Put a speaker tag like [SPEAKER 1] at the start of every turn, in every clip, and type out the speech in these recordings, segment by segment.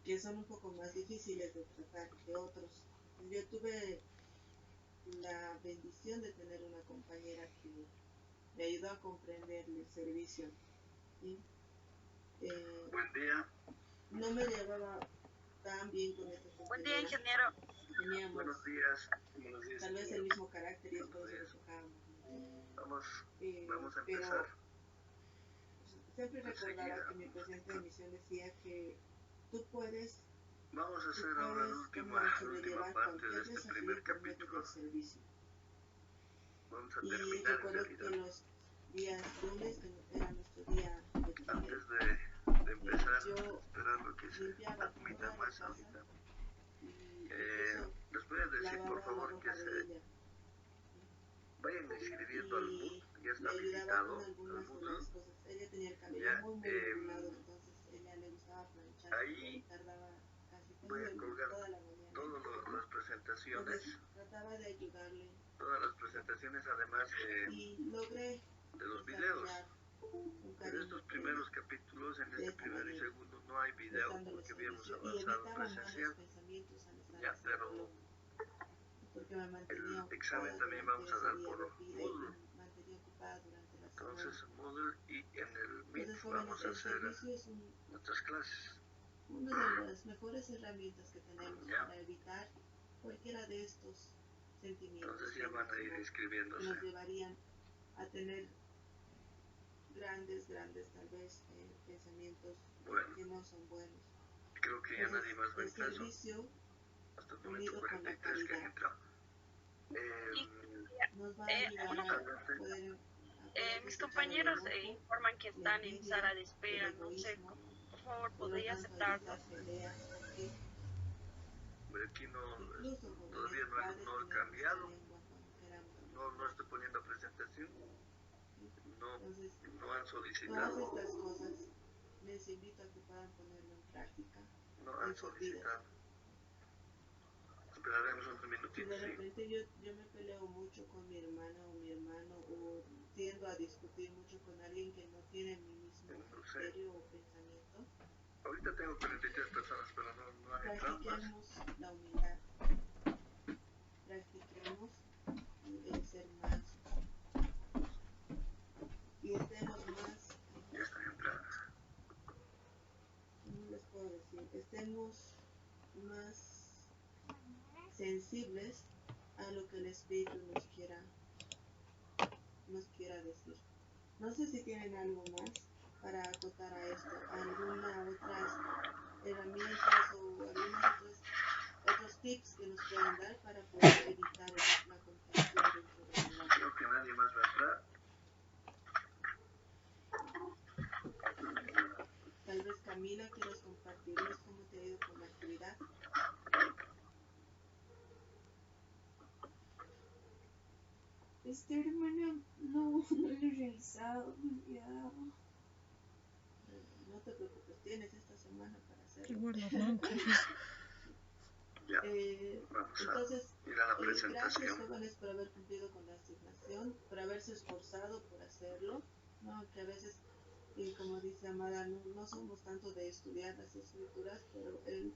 [SPEAKER 1] que son un poco más difíciles de tratar que otros. Yo tuve la bendición de tener una compañera que me ayudó a comprender el servicio. ¿Sí?
[SPEAKER 2] Buen día.
[SPEAKER 1] No me llevaba tan bien con esta compañera.
[SPEAKER 3] Buen día, ingeniero.
[SPEAKER 1] Teníamos
[SPEAKER 2] buenos días. Buenos días,
[SPEAKER 1] tal vez el mismo carácter y es por eso que chocábamos.
[SPEAKER 2] Vamos a empezar.
[SPEAKER 1] Siempre recordaba que mi presidente de misión decía que tú puedes.
[SPEAKER 2] Vamos a hacer ahora la última parte de este primer capítulo. Vamos a terminar en realidad.
[SPEAKER 1] Que los días lunes, que era nuestro día de
[SPEAKER 2] antes de empezar, esperando que se admita más ahorita. Les voy a decir por favor que se vayan inscribiendo al Mood, ya está habilitado al Moodle.
[SPEAKER 1] Ella tenía el cabello muy regulado, entonces ella le gustaba planchar.
[SPEAKER 2] Ahí voy a colgar todas las presentaciones.
[SPEAKER 1] Entonces, trataba de ayudarle.
[SPEAKER 2] Todas las presentaciones, además de los videos. En estos primeros capítulos, en este primero y segundo, no hay video porque habíamos avanzado en presencial. Ya, pero el examen también vamos a dar por Moodle. Entonces, Moodle y en el Meet vamos a hacer nuestras clases.
[SPEAKER 1] Una de las mejores herramientas que tenemos para evitar cualquiera de estos sentimientos.
[SPEAKER 2] Entonces ya van a ir inscribiéndose.
[SPEAKER 1] Que nos llevarían a tener grandes tal vez pensamientos que no son buenos.
[SPEAKER 2] Creo que ya nadie más va a entrar. Hasta el momento 43 que han entrado.
[SPEAKER 1] Nos va a ayudar a poder
[SPEAKER 3] mis compañeros informan que están en sala de espera, no sé, por favor, ¿podría aceptarlos?
[SPEAKER 2] Aquí todavía no he cambiado, no estoy poniendo presentación, no han solicitado.
[SPEAKER 1] Todas estas cosas les invito a que puedan ponerlo en práctica.
[SPEAKER 2] No han solicitado. Esperaremos unos minutitos.
[SPEAKER 1] De repente yo me peleo mucho con mi hermana o mi hermano o tiendo a discutir mucho con alguien que no tiene mi mismo criterio o pensamiento.
[SPEAKER 2] Ahorita tengo 43 personas, pero no han entrado más.
[SPEAKER 1] Practiquemos la humildad. Practiquemos el ser mansos. Y estemos más.
[SPEAKER 2] Ya están entrando.
[SPEAKER 1] ¿Cómo les puedo decir? Estemos más sensibles a lo que el Espíritu nos quiera decir. No sé si tienen algo más para acotar a esto, alguna otras herramientas o algunos otros tips que nos pueden dar para poder evitar la confusión dentro de la clase.
[SPEAKER 2] Creo que nadie más va a entrar.
[SPEAKER 1] Tal vez Camila, ¿quieres compartirnos cómo te ha ido con la actividad?
[SPEAKER 4] Hermana, no lo he realizado, ya.
[SPEAKER 1] No te preocupes, tienes esta semana para hacerlo. Entonces, gracias jóvenes por haber cumplido con la asignación, por haberse esforzado por hacerlo, ¿no? Que a veces, como dice Amada, no somos tanto de estudiar las escrituras, pero el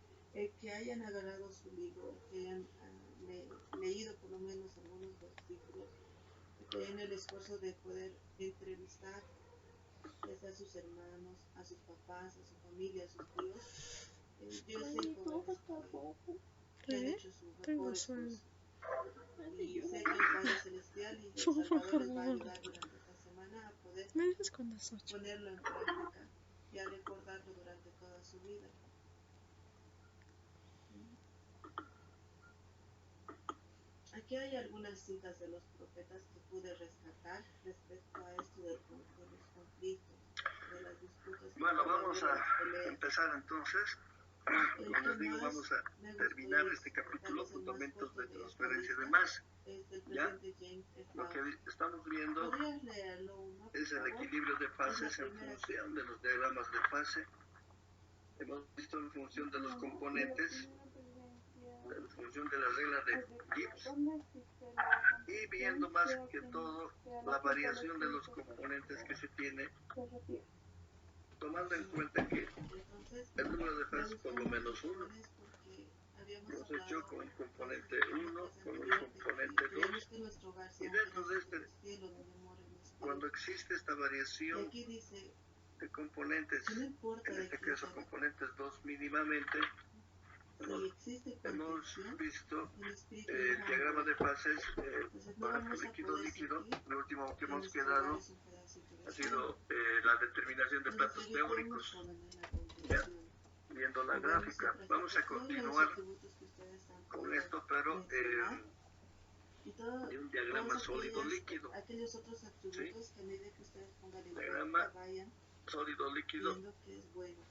[SPEAKER 1] que hayan agarrado su libro, que hayan leído por lo menos algunos versículos, que hayan el esfuerzo de poder entrevistar ya sea a sus hermanos, a sus papás, a su familia, a sus tíos. Yo sé que han hecho su mejor esfuerzo. Y sé que el Padre Celestial y el Salvador les va a ayudar durante esta semana a poder ponerlo en práctica y a recordarlo durante toda su vida. Aquí hay algunas citas de los profetas que pude rescatar respecto a esto de los conflictos, de las disputas.
[SPEAKER 2] Bueno, vamos a empezar entonces. Como les digo, vamos a terminar este capítulo, fundamentos de transferencia de masa. ¿Ya? Lo que estamos viendo es el equilibrio de fases en función de los diagramas de fase. Hemos visto en función de los componentes, en función de la regla de Gibbs, y viendo más que todo la variación de los componentes que se tiene tomando en cuenta que
[SPEAKER 1] Entonces,
[SPEAKER 2] el número de fases por lo menos 1,
[SPEAKER 1] componentes porque habíamos
[SPEAKER 2] hemos
[SPEAKER 1] hablado
[SPEAKER 2] hecho con un componente
[SPEAKER 1] en la
[SPEAKER 2] 1,
[SPEAKER 1] clase
[SPEAKER 2] con un
[SPEAKER 1] anterior de
[SPEAKER 2] componente
[SPEAKER 1] que
[SPEAKER 2] 2,
[SPEAKER 1] queremos que nuestro hogar
[SPEAKER 2] y
[SPEAKER 1] sea un
[SPEAKER 2] dentro de
[SPEAKER 1] pedacito
[SPEAKER 2] este,
[SPEAKER 1] del cielo donde mora el Espíritu.
[SPEAKER 2] cuando existe esta
[SPEAKER 1] Y
[SPEAKER 2] variación
[SPEAKER 1] aquí dice
[SPEAKER 2] de componentes,
[SPEAKER 1] que no importa
[SPEAKER 2] en
[SPEAKER 1] de
[SPEAKER 2] este
[SPEAKER 1] quién
[SPEAKER 2] caso
[SPEAKER 1] sea,
[SPEAKER 2] componentes 2 mínimamente,
[SPEAKER 1] si existe
[SPEAKER 2] hemos
[SPEAKER 1] contención,
[SPEAKER 2] visto
[SPEAKER 1] el Espíritu
[SPEAKER 2] el
[SPEAKER 1] no va a
[SPEAKER 2] diagrama
[SPEAKER 1] morar.
[SPEAKER 2] de fases,
[SPEAKER 1] Entonces no
[SPEAKER 2] por ejemplo,
[SPEAKER 1] vamos a
[SPEAKER 2] líquido,
[SPEAKER 1] poder
[SPEAKER 2] líquido.
[SPEAKER 1] sentir
[SPEAKER 2] Lo último que
[SPEAKER 1] que
[SPEAKER 2] hemos
[SPEAKER 1] nuestro
[SPEAKER 2] quedado
[SPEAKER 1] hogar es un pedacito del
[SPEAKER 2] ha
[SPEAKER 1] cielo.
[SPEAKER 2] sido la determinación de
[SPEAKER 1] Entonces
[SPEAKER 2] platos
[SPEAKER 1] evitemos
[SPEAKER 2] teóricos.
[SPEAKER 1] ponerle la
[SPEAKER 2] ¿Ya?
[SPEAKER 1] contención.
[SPEAKER 2] Viendo la
[SPEAKER 1] O veamos
[SPEAKER 2] gráfica,
[SPEAKER 1] otra
[SPEAKER 2] vamos a
[SPEAKER 1] situación y los
[SPEAKER 2] continuar
[SPEAKER 1] atributos que ustedes han
[SPEAKER 2] con
[SPEAKER 1] podido
[SPEAKER 2] esto, pero
[SPEAKER 1] mencionar. Y
[SPEAKER 2] de un diagrama
[SPEAKER 1] todos
[SPEAKER 2] sólido-líquido.
[SPEAKER 1] aquellos otros
[SPEAKER 2] ¿Sí?
[SPEAKER 1] atributos que a medida que ustedes pongan en
[SPEAKER 2] Diagrama
[SPEAKER 1] práctica vayan
[SPEAKER 2] sólido-líquido,
[SPEAKER 1] viendo que es bueno.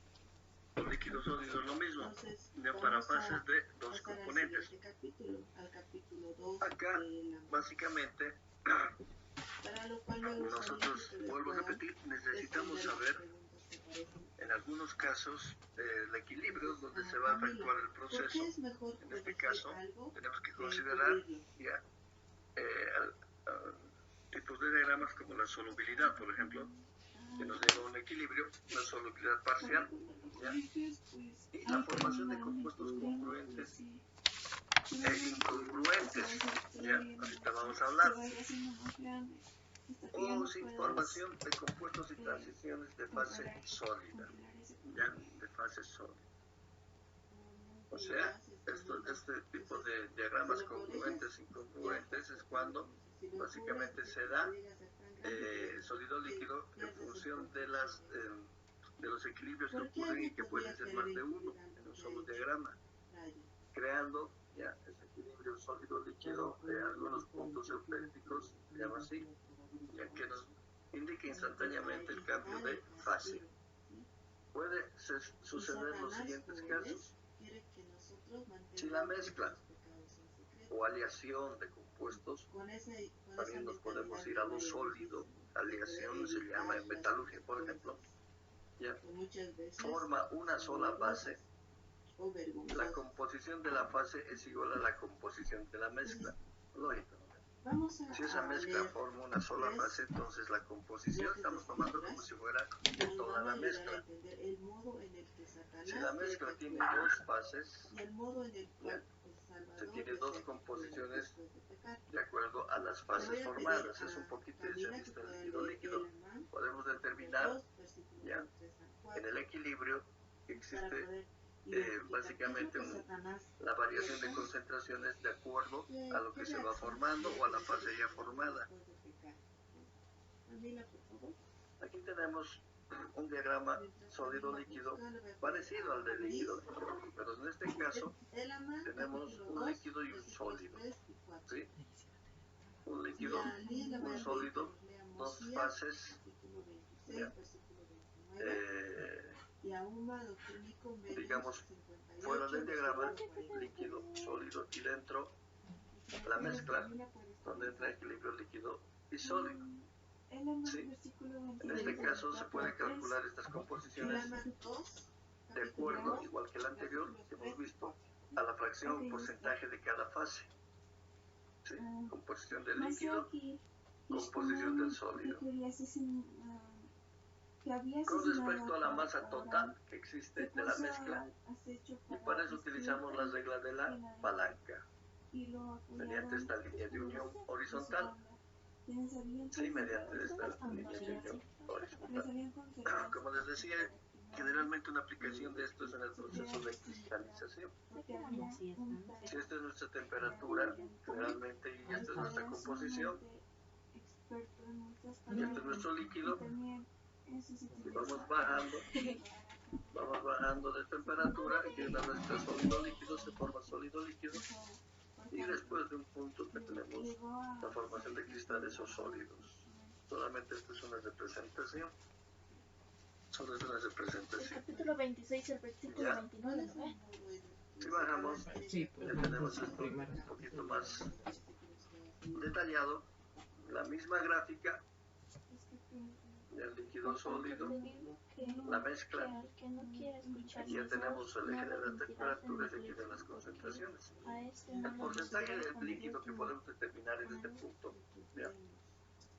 [SPEAKER 2] líquido-sólido, lo mismo.
[SPEAKER 1] Entonces
[SPEAKER 2] Ya para
[SPEAKER 1] vamos
[SPEAKER 2] fases
[SPEAKER 1] a
[SPEAKER 2] de dos
[SPEAKER 1] pasar al
[SPEAKER 2] componentes.
[SPEAKER 1] siguiente capítulo, al capítulo 2
[SPEAKER 2] Acá,
[SPEAKER 1] de la
[SPEAKER 2] básicamente,
[SPEAKER 1] para lo cual me gustaría que
[SPEAKER 2] nosotros,
[SPEAKER 1] ustedes
[SPEAKER 2] vuelvo a
[SPEAKER 1] puedan
[SPEAKER 2] repetir, necesitamos
[SPEAKER 1] responder las
[SPEAKER 2] saber
[SPEAKER 1] preguntas que aparecen.
[SPEAKER 2] en algunos casos el equilibrio
[SPEAKER 1] Entonces,
[SPEAKER 2] donde se va a
[SPEAKER 1] Camila,
[SPEAKER 2] efectuar el
[SPEAKER 1] ¿por
[SPEAKER 2] proceso.
[SPEAKER 1] qué es mejor
[SPEAKER 2] En este
[SPEAKER 1] corregir
[SPEAKER 2] caso,
[SPEAKER 1] algo
[SPEAKER 2] tenemos que
[SPEAKER 1] que
[SPEAKER 2] considerar
[SPEAKER 1] encubrirlo?
[SPEAKER 2] ya tipos de diagramas como la solubilidad, por ejemplo, que nos lleva a un equilibrio, una solubilidad parcial, ¿ya? Y la formación de compuestos congruentes e incongruentes, ¿ya? Ahorita vamos a hablar. O sin formación de compuestos y transiciones de fase sólida, ¿ya? De fase sólida. O sea, este tipo de diagramas congruentes e incongruentes es cuando básicamente se da sólido-líquido en función de los equilibrios que ocurren y que pueden ser más de uno en un solo diagrama, creando ya ese equilibrio sólido-líquido de algunos puntos eupépticos, se llama así, ya que nos indica instantáneamente el cambio de fase. Puede suceder los siguientes casos. Si la mezcla o aleación de compuestos, también nos podemos ir a lo sólido, aleación se llama en metalurgia, por ejemplo, ya forma una sola base, la composición de la fase es igual a la composición de la mezcla, lógico. Si esa mezcla forma una sola fase, entonces la composición estamos tomando como si fuera de toda la mezcla. Si la mezcla tiene dos fases, ya, se tiene dos composiciones de acuerdo a las fases formadas. Es un poquito diferente el líquido-líquido. Podemos determinar ya en el equilibrio que existe básicamente la variación de concentraciones de acuerdo a lo que se va formando o a la fase ya formada. Aquí tenemos un diagrama sólido-líquido parecido al del líquido-líquido, pero en este caso tenemos un líquido y un sólido, ¿sí? Un líquido, un sólido, dos fases, ¿ya? Digamos, fuera del diagrama, líquido, sólido, y dentro la mezcla, donde entra equilibrio líquido y sólido. ¿Sí? En este caso se puede calcular estas composiciones de acuerdo, igual que el anterior que hemos visto, a la fracción o porcentaje de cada fase. ¿Sí? Composición del líquido, composición del sólido. Con respecto a la masa total que existe de la mezcla, y para eso utilizamos la regla de la palanca, mediante esta línea de unión horizontal. Sí, mediante esta línea de unión horizontal. Como les decía, generalmente una aplicación de esto es en el proceso de cristalización. Si esta es nuestra temperatura, generalmente, y esta es nuestra composición, y este es nuestro líquido, y vamos bajando de temperatura, y una vez que es sólido-líquido, se forma sólido-líquido, y después de un punto que tenemos la formación de cristales o sólidos. Solamente esto es una representación. Solo es una representación.
[SPEAKER 3] Capítulo 26, el versículo 29, ¿no?
[SPEAKER 2] Si bajamos, ya tenemos esto un poquito más detallado. La misma gráfica del líquido sólido, la mezcla. Aquí ya tenemos el eje de las temperaturas y aquí de las concentraciones. El porcentaje del líquido que podemos determinar en este punto, ¿ya?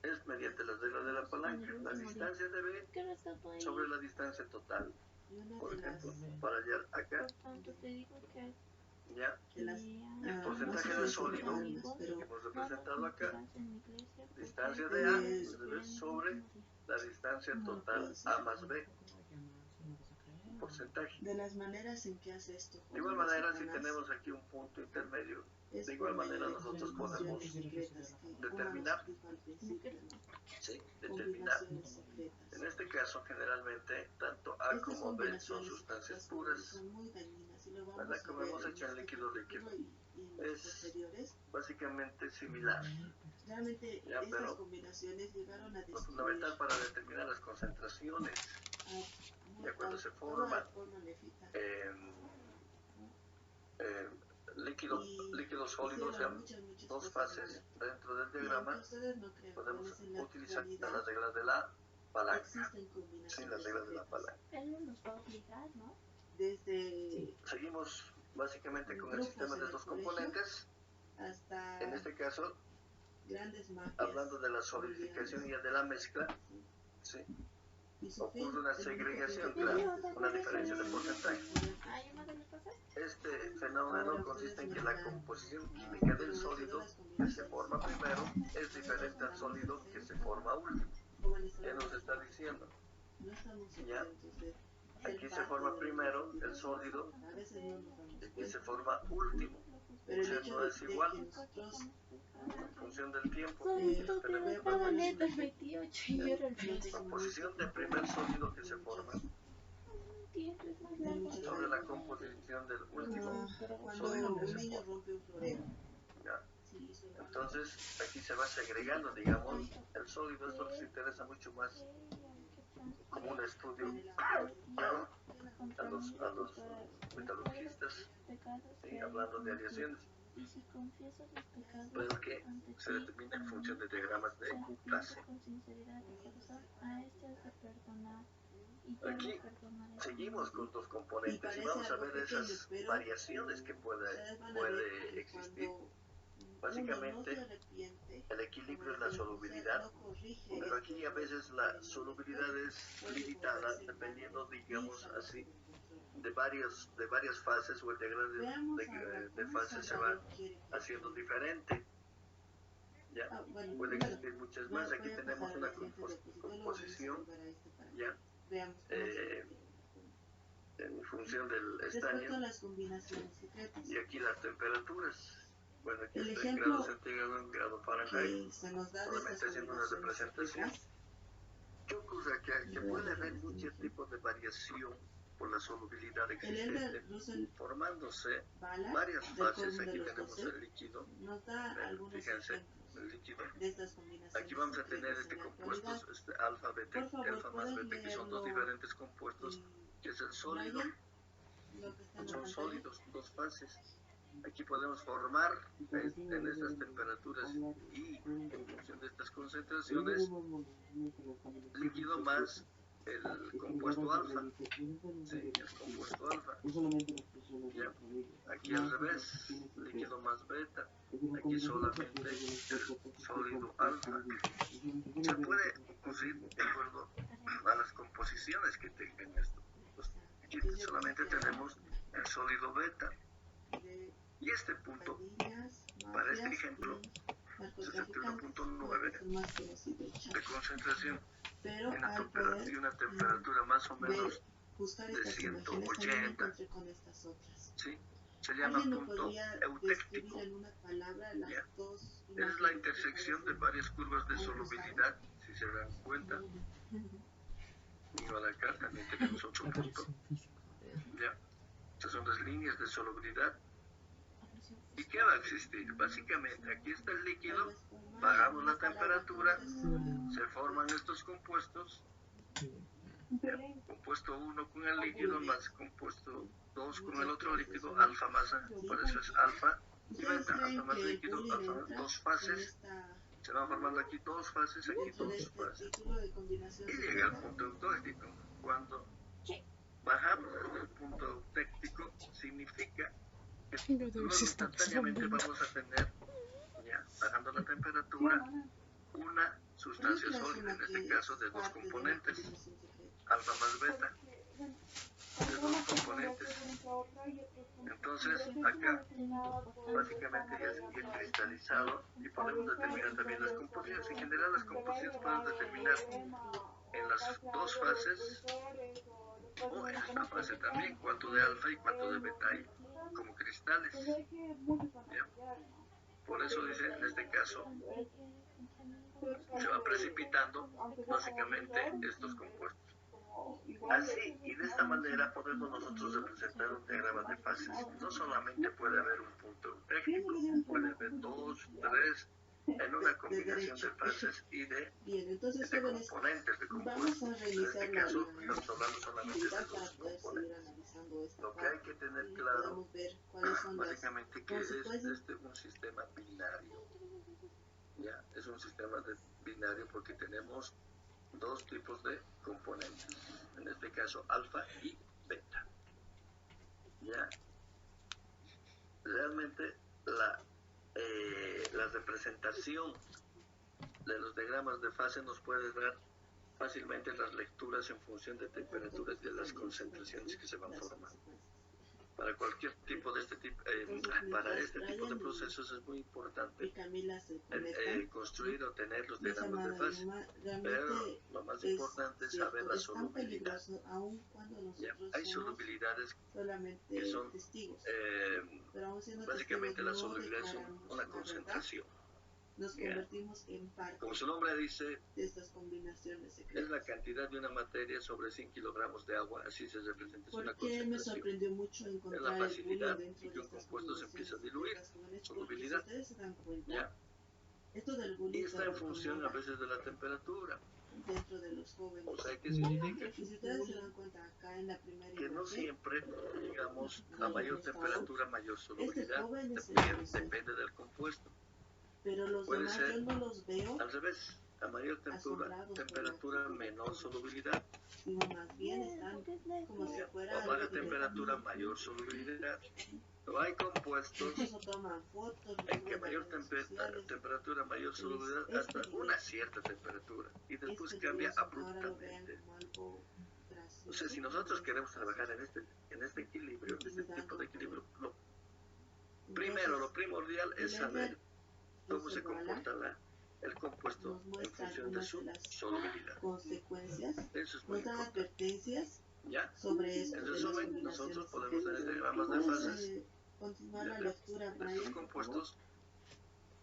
[SPEAKER 2] es mediante las reglas de la palanca. La distancia de B sobre la distancia total. Por ejemplo, para hallar acá, ya, el porcentaje de sólido que hemos representado acá, distancia de A sobre la distancia total A más B. Porcentaje.
[SPEAKER 1] De las maneras en que hace esto.
[SPEAKER 2] De igual manera, si tenemos aquí un punto intermedio, de igual manera nosotros podemos determinar. Sí, determinar. En este caso, generalmente, tanto A como B son sustancias puras, ¿verdad? Como hemos hecho en líquido. Es básicamente similar.
[SPEAKER 1] Realmente
[SPEAKER 2] ya,
[SPEAKER 1] estas combinaciones llegaron a
[SPEAKER 2] lo fundamental para determinar las concentraciones, ya cuando se forma líquido sólido, o sea, dos fases dentro del diagrama, podemos utilizar las reglas de la palanca. Sin las reglas de la palanca.
[SPEAKER 4] Él nos va a obligar, ¿no?
[SPEAKER 2] Seguimos básicamente con el sistema de dos componentes. En este caso, hablando de la solidificación y de la mezcla, ¿sí? Ocurre una segregación, claro, una diferencia de porcentaje. Este fenómeno consiste en que la composición química del sólido que se forma primero es diferente al sólido que se forma último. ¿Qué nos está diciendo? ¿Ya? Aquí se forma primero el sólido y aquí se forma último. O sea, no es igual en función del tiempo. Tenemos la composición del primer sólido que se forma sobre la composición del último sólido que se forma. ¿Ya? Entonces aquí se va segregando, digamos, el sólido. Esto nos interesa mucho más como un estudio a los metalurgistas, ¿sí? Hablando de aleaciones, pero que se determina en función de diagramas de clase. Aquí seguimos con dos componentes y vamos a ver esas variaciones que puede existir. Básicamente, el equilibrio es la solubilidad, pero aquí a veces la solubilidad es limitada dependiendo, digamos así, de varias fases, o el diagrama de fases se va haciendo diferente. ¿Ya? Puede existir muchas más. Aquí tenemos una composición, ¿ya? En función del estaño, y aquí las temperaturas. Bueno, aquí está en grado centígrado, en grado Fahrenheit, solamente haciendo una representación. ¿Qué ocurre? Que puede haber muchos tipos de variación por la solubilidad existente, formándose varias fases. Aquí tenemos el líquido. Fíjense, el líquido. Aquí vamos a tener compuestos, alfa, beta, alfa más beta, que son dos diferentes compuestos, que es el sólido. Son sólidos, dos fases. Aquí podemos formar en estas temperaturas y en función de estas concentraciones líquido más el compuesto alfa. Sí, el compuesto alfa. ¿Ya? Aquí al revés, líquido más beta. Aquí solamente el sólido alfa. Se puede ocurrir de acuerdo a las composiciones que tengan esto. Pues aquí solamente tenemos el sólido beta. Y este punto, para este ejemplo, 61.9 de concentración y una temperatura más o menos de 180, ¿sí? Se llama punto eutéctico. ¿Ya? Es la intersección de varias curvas de solubilidad, si se dan cuenta. Igual acá también tenemos otro punto. ¿Ya? Estas son las líneas de solubilidad. ¿Y qué va a existir? Básicamente, aquí está el líquido, bajamos la temperatura, se forman estos compuestos, ¿ya? Compuesto 1 con el líquido más compuesto 2 con el otro líquido, alfa más, por eso es alfa y beta, alfa más líquido, alfa más, dos fases, se van formando aquí dos fases, aquí dos fases, y llega al punto eutéctico. Cuando bajamos el punto eutéctico, significa que luego instantáneamente vamos a tener, ya, bajando la temperatura, una sustancia sólida, en este caso de dos componentes, alfa más beta, de dos componentes. Entonces acá básicamente ya se tiene cristalizado y podemos determinar también las composiciones. En general las composiciones podemos determinar en las dos fases o en esta fase también cuánto de alfa y cuánto de beta hay como cristales. ¿Ya? Por eso dice, en este caso se va precipitando básicamente estos compuestos. Así y de esta manera podemos nosotros representar un diagrama de fases. No solamente puede haber un punto técnico, puede haber dos, tres, en una combinación de fases y de componentes de compuestos. En este caso estamos hablando solamente de dos componentes. Lo que hay que tener claro básicamente que es un sistema binario. ¿Ya? Es un sistema binario porque tenemos dos tipos de componentes, en este caso alfa y beta. ¿Ya? Realmente la representación de los diagramas de fase nos puede dar fácilmente las lecturas en función de temperaturas y de las concentraciones que se van formando. Para cualquier tipo de para este tipo de procesos es muy importante construir o tener los diagramas de fase, pero lo más importante es saber la solubilidad. ¿Ya? Hay solubilidades que son básicamente la solubilidad es una concentración.
[SPEAKER 1] Nos convertimos en parte
[SPEAKER 2] como su nombre dice,
[SPEAKER 1] de estas combinaciones secretas.
[SPEAKER 2] Es la cantidad de una materia sobre 100 kilogramos de agua, así se representa, es una
[SPEAKER 1] concentración. Me sorprendió mucho encontrar
[SPEAKER 2] es la facilidad
[SPEAKER 1] el
[SPEAKER 2] en que un compuesto se empieza a diluir, solubilidad.
[SPEAKER 1] Si ustedes se dan cuenta,
[SPEAKER 2] ¿Ya?
[SPEAKER 1] Esto del bullying
[SPEAKER 2] y está en función a veces de la temperatura.
[SPEAKER 1] Dentro de los jóvenes.
[SPEAKER 2] O sea, que significa
[SPEAKER 1] y si ustedes se dan cuenta acá en la primera
[SPEAKER 2] que no siempre, digamos, a mayor temperatura, mayor solubilidad, depende del compuesto.
[SPEAKER 1] Pero los
[SPEAKER 2] Puede
[SPEAKER 1] demás
[SPEAKER 2] ser
[SPEAKER 1] yo no los veo
[SPEAKER 2] al revés, a mayor temperatura menor solubilidad,
[SPEAKER 1] sino más bien están como si fuera
[SPEAKER 2] o a baja temperatura mayor solubilidad. No hay compuestos en que mayor temperatura, mayor solubilidad hasta una cierta temperatura y después cambia abruptamente. Entonces, si nosotros queremos trabajar en este equilibrio, en este tipo de equilibrio, lo primordial es saber cómo se comporta el compuesto en función de su solubilidad.
[SPEAKER 1] Consecuencias,
[SPEAKER 2] eso es muy importante.
[SPEAKER 1] Advertencias
[SPEAKER 2] ¿Ya?
[SPEAKER 1] sobre esto.
[SPEAKER 2] En resumen, nosotros podemos tener diagramas de fases
[SPEAKER 1] continuar la lectura,
[SPEAKER 2] de estos compuestos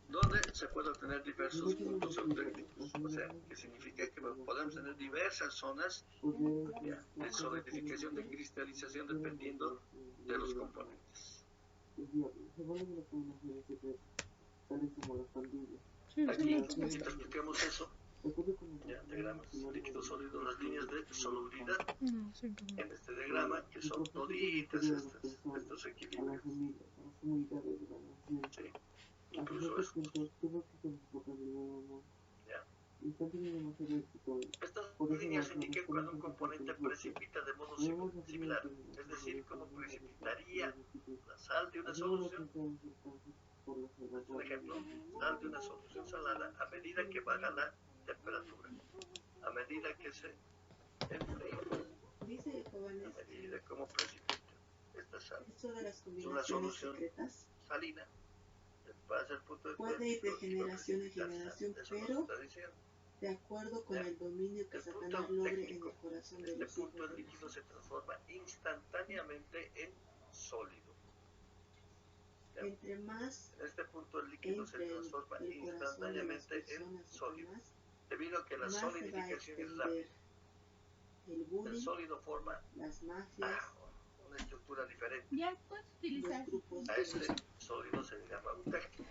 [SPEAKER 2] donde se puede obtener diversos puntos eléctricos, o sea, que significa que podemos tener diversas zonas de solidificación, de cristalización, dependiendo de los componentes. Aquí explicamos eso. Diagramas líquidos sólidos, las líneas de solubilidad en este diagrama, que son toditas estos equilibrios. Sí, incluso estos. ¿Ya? Estas líneas indican cuando un componente precipita de modo similar, es decir, cómo precipitaría la sal de una solución. Un ejemplo, sal de una solución salada a medida que baja la temperatura, a medida que se enfría, a medida como precipita esta sal. Es una solución salina, pasa el punto de
[SPEAKER 1] puede ir de generación en generación, pero de acuerdo con el dominio que Satanás logre en el corazón de los hijos.
[SPEAKER 2] Este punto el líquido se transforma instantáneamente en sólido.
[SPEAKER 1] Entre más
[SPEAKER 2] en este punto el líquido se transforma instantáneamente en sólido, debido a que la solidificación es rápida. El sólido forma
[SPEAKER 1] las mafias,
[SPEAKER 2] una estructura diferente.
[SPEAKER 4] Ya puedes utilizar.
[SPEAKER 2] A este sólido se le llama eutéctico.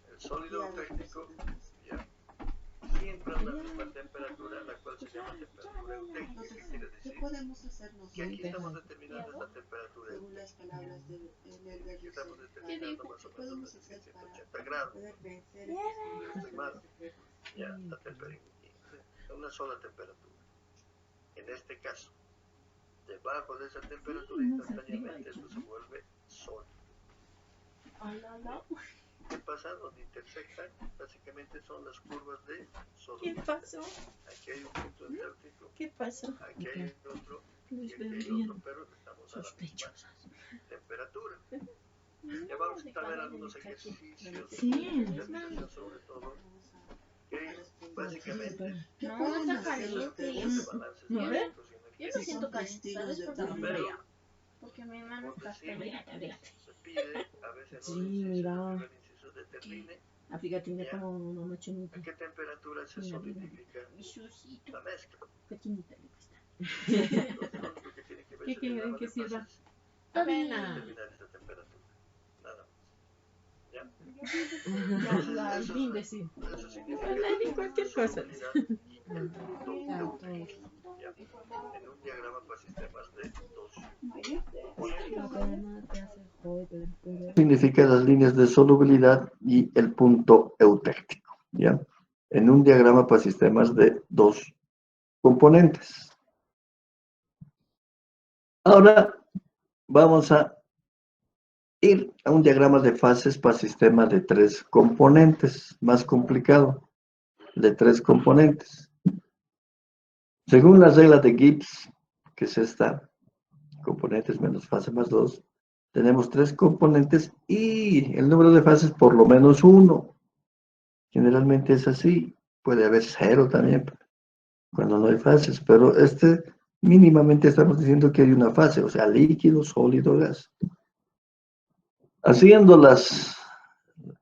[SPEAKER 2] El sólido eutéctico siempre a una misma temperatura, la cual se llama temperatura eutéctica. ¿Qué quiere decir?
[SPEAKER 1] ¿Qué podemos hacer nosotros?
[SPEAKER 2] Que aquí estamos determinando esta temperatura
[SPEAKER 1] según las palabras de
[SPEAKER 2] aquí estamos determinando más o menos los 180 grados.
[SPEAKER 1] poder vencer
[SPEAKER 2] Ya, una sola temperatura. En este caso, debajo de esa temperatura instantáneamente esto se vuelve sólido. ¿qué pasa? Donde intersectan, básicamente son las curvas de
[SPEAKER 4] ¿Qué
[SPEAKER 2] solubilidad.
[SPEAKER 4] pasó?
[SPEAKER 2] Aquí hay un punto entértico.
[SPEAKER 4] ¿Qué pasó?
[SPEAKER 2] Aquí hay otro. Y aquí hay otro, pero estamos a la misma temperatura. Ya vamos a ver algunos ejercicios
[SPEAKER 4] Sí,
[SPEAKER 2] de visualización, sobre todo, que básicamente
[SPEAKER 4] no, está caliente.
[SPEAKER 2] de balances
[SPEAKER 4] ¿No ves?
[SPEAKER 2] químicos y
[SPEAKER 4] Yo me
[SPEAKER 2] energéticos.
[SPEAKER 4] siento caliente, ¿sabes? Porque me fría. Porque mi mano está fría.
[SPEAKER 2] Se pide, a veces
[SPEAKER 5] Sí,
[SPEAKER 2] no dice,
[SPEAKER 5] mira.
[SPEAKER 2] el inciso determine
[SPEAKER 5] África tiene como una machinita.
[SPEAKER 2] a qué temperatura se solidifica
[SPEAKER 4] Mi susito.
[SPEAKER 2] la mezcla.
[SPEAKER 5] Cochinita le cuesta.
[SPEAKER 2] Entonces, lo único que tiene que ver
[SPEAKER 5] ¿Qué
[SPEAKER 2] es el
[SPEAKER 5] quieren
[SPEAKER 2] diagrama
[SPEAKER 5] que
[SPEAKER 2] de
[SPEAKER 5] sirva?
[SPEAKER 2] fases
[SPEAKER 5] Avena.
[SPEAKER 2] determinar esta temperatura. Nada más. ¿Ya?
[SPEAKER 5] La
[SPEAKER 2] Eso
[SPEAKER 5] imbécil.
[SPEAKER 2] significa
[SPEAKER 5] Le di cualquier cosa.
[SPEAKER 2] solubilidad y el punto eutérico. ¿Ya? En un diagrama para sistemas de dos componentes. Significa las líneas de solubilidad y el punto eutértico, ¿ya? En un diagrama para sistemas de dos componentes. Ahora vamos a ir a un diagrama de fases para sistemas de tres componentes, más complicado, de tres componentes. Según la regla de Gibbs, que es esta, componentes menos fase más 2, tenemos tres componentes y el número de fases por lo menos 1. Generalmente es así. Puede haber 0 también cuando no hay fases, pero mínimamente estamos diciendo que hay una fase, o sea, líquido, sólido, gas. Haciendo las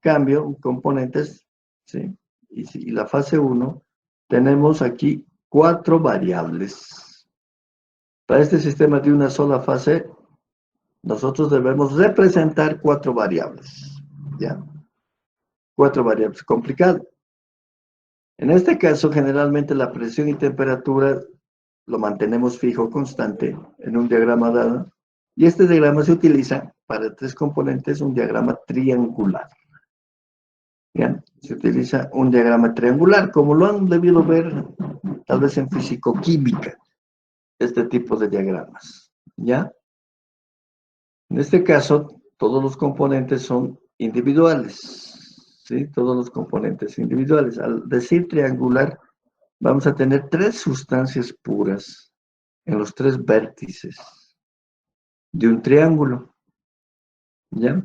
[SPEAKER 2] cambio, componentes, ¿sí? Y la fase 1, tenemos aquí 4 variables. Para este sistema de una sola fase, nosotros debemos representar 4 variables, ¿ya? 4 variables, complicado. En este caso, generalmente la presión y temperatura lo mantenemos fijo, constante, en un diagrama dado. Y este diagrama se utiliza para tres componentes, un diagrama triangular. Bien, se utiliza un diagrama triangular, como lo han debido ver tal vez en físico-química, este tipo de diagramas, ¿ya? En este caso, todos los componentes son individuales, ¿sí? Todos los componentes individuales. Al decir triangular, vamos a tener tres sustancias puras en los tres vértices de un triángulo, ¿ya?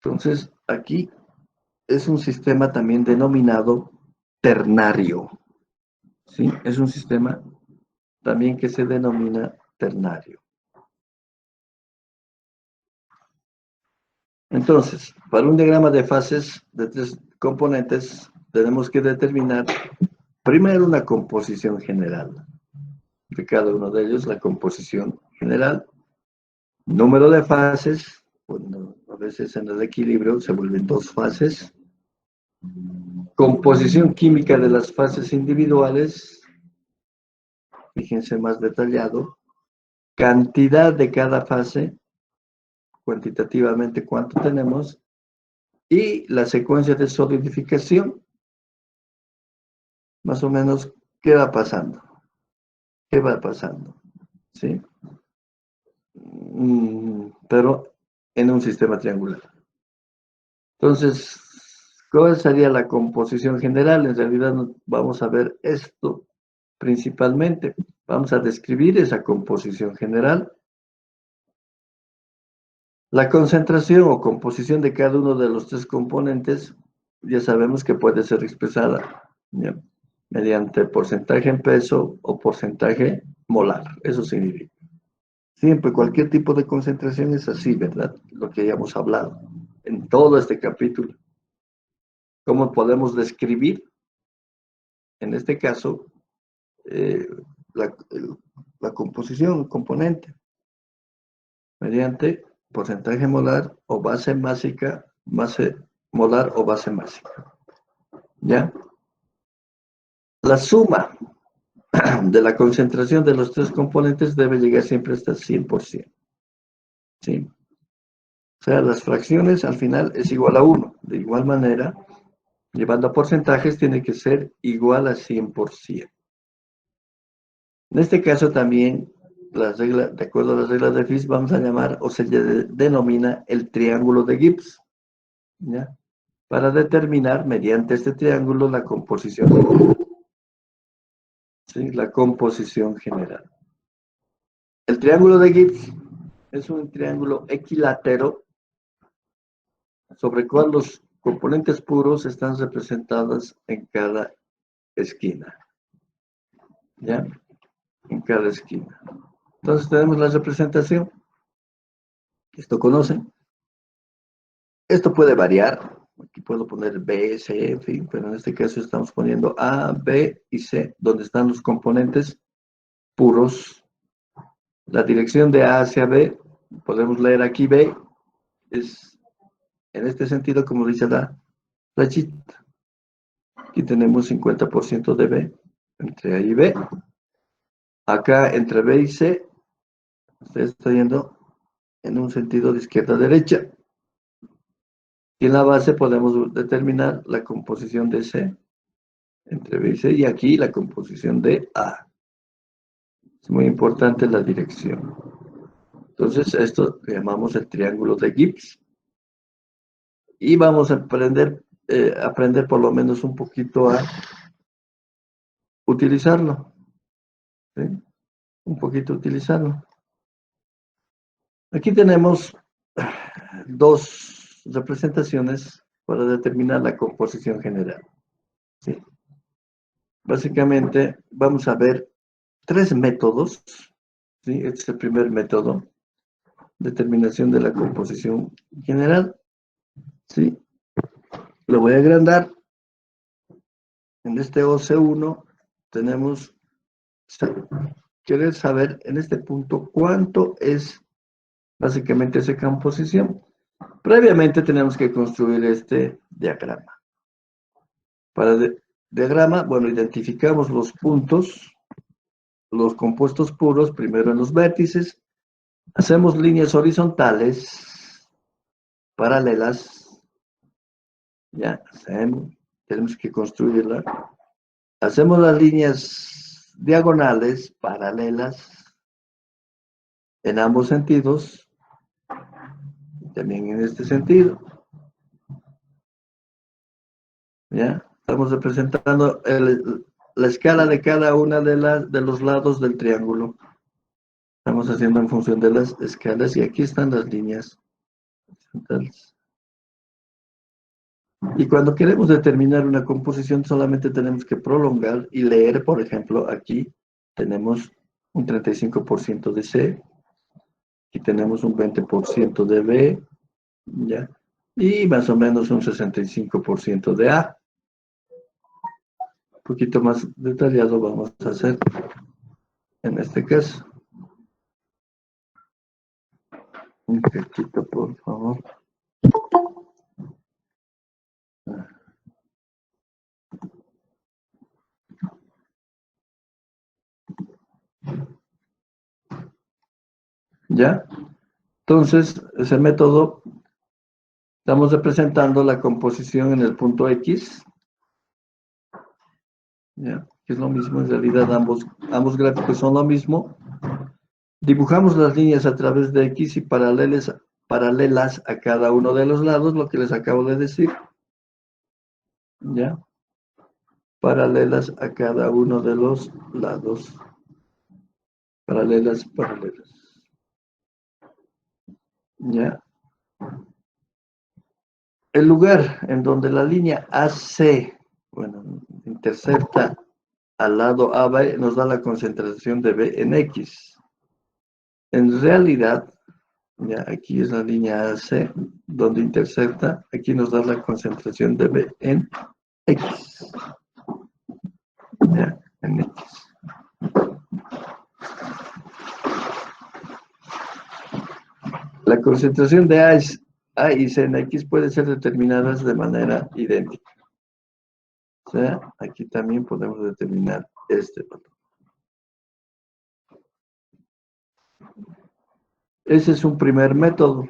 [SPEAKER 2] Entonces, aquí es un sistema también denominado ternario, ¿sí? Es un sistema también que se denomina ternario. Entonces, para un diagrama de fases de tres componentes, tenemos que determinar primero una composición general de cada uno de ellos, la composición general, número de fases, bueno, a veces en el equilibrio se vuelven dos fases, composición química de las fases individuales, fíjense más detallado, cantidad de cada fase, cuantitativamente cuánto tenemos, y la secuencia de solidificación, más o menos, ¿qué va pasando? ¿Qué va pasando? ¿Sí? Pero en un sistema triangular. Entonces, ¿cuál sería la composición general? En realidad vamos a ver esto principalmente. Vamos a describir esa composición general. La concentración o composición de cada uno de los tres componentes, ya sabemos que puede ser expresada, ¿ya?, mediante porcentaje en peso o porcentaje molar. Eso significa. Siempre, cualquier tipo de concentración es así, ¿verdad? Lo que ya hemos hablado en todo este capítulo. ¿Cómo podemos describir, en este caso, la composición, componente? Mediante porcentaje molar o base másica, base molar o base másica. ¿Ya? La suma de la concentración de los tres componentes debe llegar siempre hasta el 100%. ¿Sí? O sea, las fracciones al final es igual a 1. De igual manera, llevando a porcentajes, tiene que ser igual a 100%. En este caso también, de acuerdo a las reglas de Fish, vamos a llamar, o se denomina el triángulo de Gibbs.
[SPEAKER 6] ¿ya? Para determinar mediante este triángulo la composición general. ¿Sí? La composición general. El triángulo de Gibbs es un triángulo equilátero sobre el cual los componentes puros están representados en cada esquina. ¿Ya? En cada esquina. Entonces tenemos la representación. Esto conocen. Esto puede variar. Aquí puedo poner B, C, en fin, pero en este caso estamos poniendo A, B y C, donde están los componentes puros. La dirección de A hacia B, podemos leer aquí B, es en este sentido, como dice la rayita. Aquí tenemos 50% de B, entre A y B. Acá, entre B y C, usted está yendo en un sentido de izquierda a derecha. Y en la base podemos determinar la composición de C entre B y C, y aquí la composición de A. Es muy importante la dirección. Entonces, esto le llamamos el triángulo de Gibbs. Y vamos a aprender por lo menos un poquito a utilizarlo. ¿Sí? Un poquito utilizarlo. Aquí tenemos dos representaciones para determinar la composición general. ¿Sí? Básicamente, vamos a ver tres métodos. ¿Sí? Este es el primer método. Determinación de la composición general. ¿Sí? Lo voy a agrandar. En este OC1 tenemos querer saber en este punto cuánto es básicamente esa composición. Previamente tenemos que construir este diagrama. Para el diagrama, bueno, identificamos los puntos, los compuestos puros, primero en los vértices, hacemos líneas horizontales, paralelas, ya, tenemos que construirla. Hacemos las líneas diagonales, paralelas, en ambos sentidos, también en este sentido. ¿Ya? Estamos representando la escala de cada una de los lados del triángulo. Estamos haciendo en función de las escalas y aquí están las líneas horizontales. Y cuando queremos determinar una composición solamente tenemos que prolongar y leer, por ejemplo, aquí tenemos un 35% de C, aquí tenemos un 20% de B, ¿ya? Y más o menos un 65% de A. Un poquito más detallado vamos a hacer en este caso. Un cachito, por favor. ¿Ya? Entonces, ese método, estamos representando la composición en el punto X. ¿Ya? Que es lo mismo, en realidad ambos gráficos son lo mismo. Dibujamos las líneas a través de X y paralelas a cada uno de los lados, lo que les acabo de decir. ¿Ya? Paralelas a cada uno de los lados. Paralelas. ¿Ya? El lugar en donde la línea AC, bueno, intercepta al lado AB, nos da la concentración de B en X. En realidad, ya aquí es la línea AC, donde intercepta, aquí nos da la concentración de B en X. Ya, en X. La concentración de A y C en X puede ser determinadas de manera idéntica. O sea, aquí también podemos determinar este patrón. Ese es un primer método.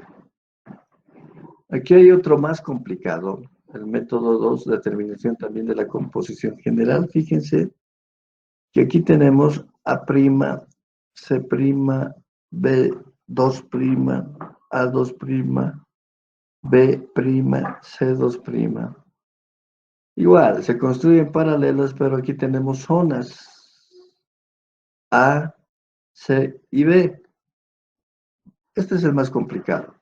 [SPEAKER 6] Aquí hay otro más complicado, el método 2, determinación también de la composición general. Fíjense que aquí tenemos A', C', B2', A2', B', C2'. Igual, se construyen paralelas, pero aquí tenemos zonas A, C y B. Este es el más complicado.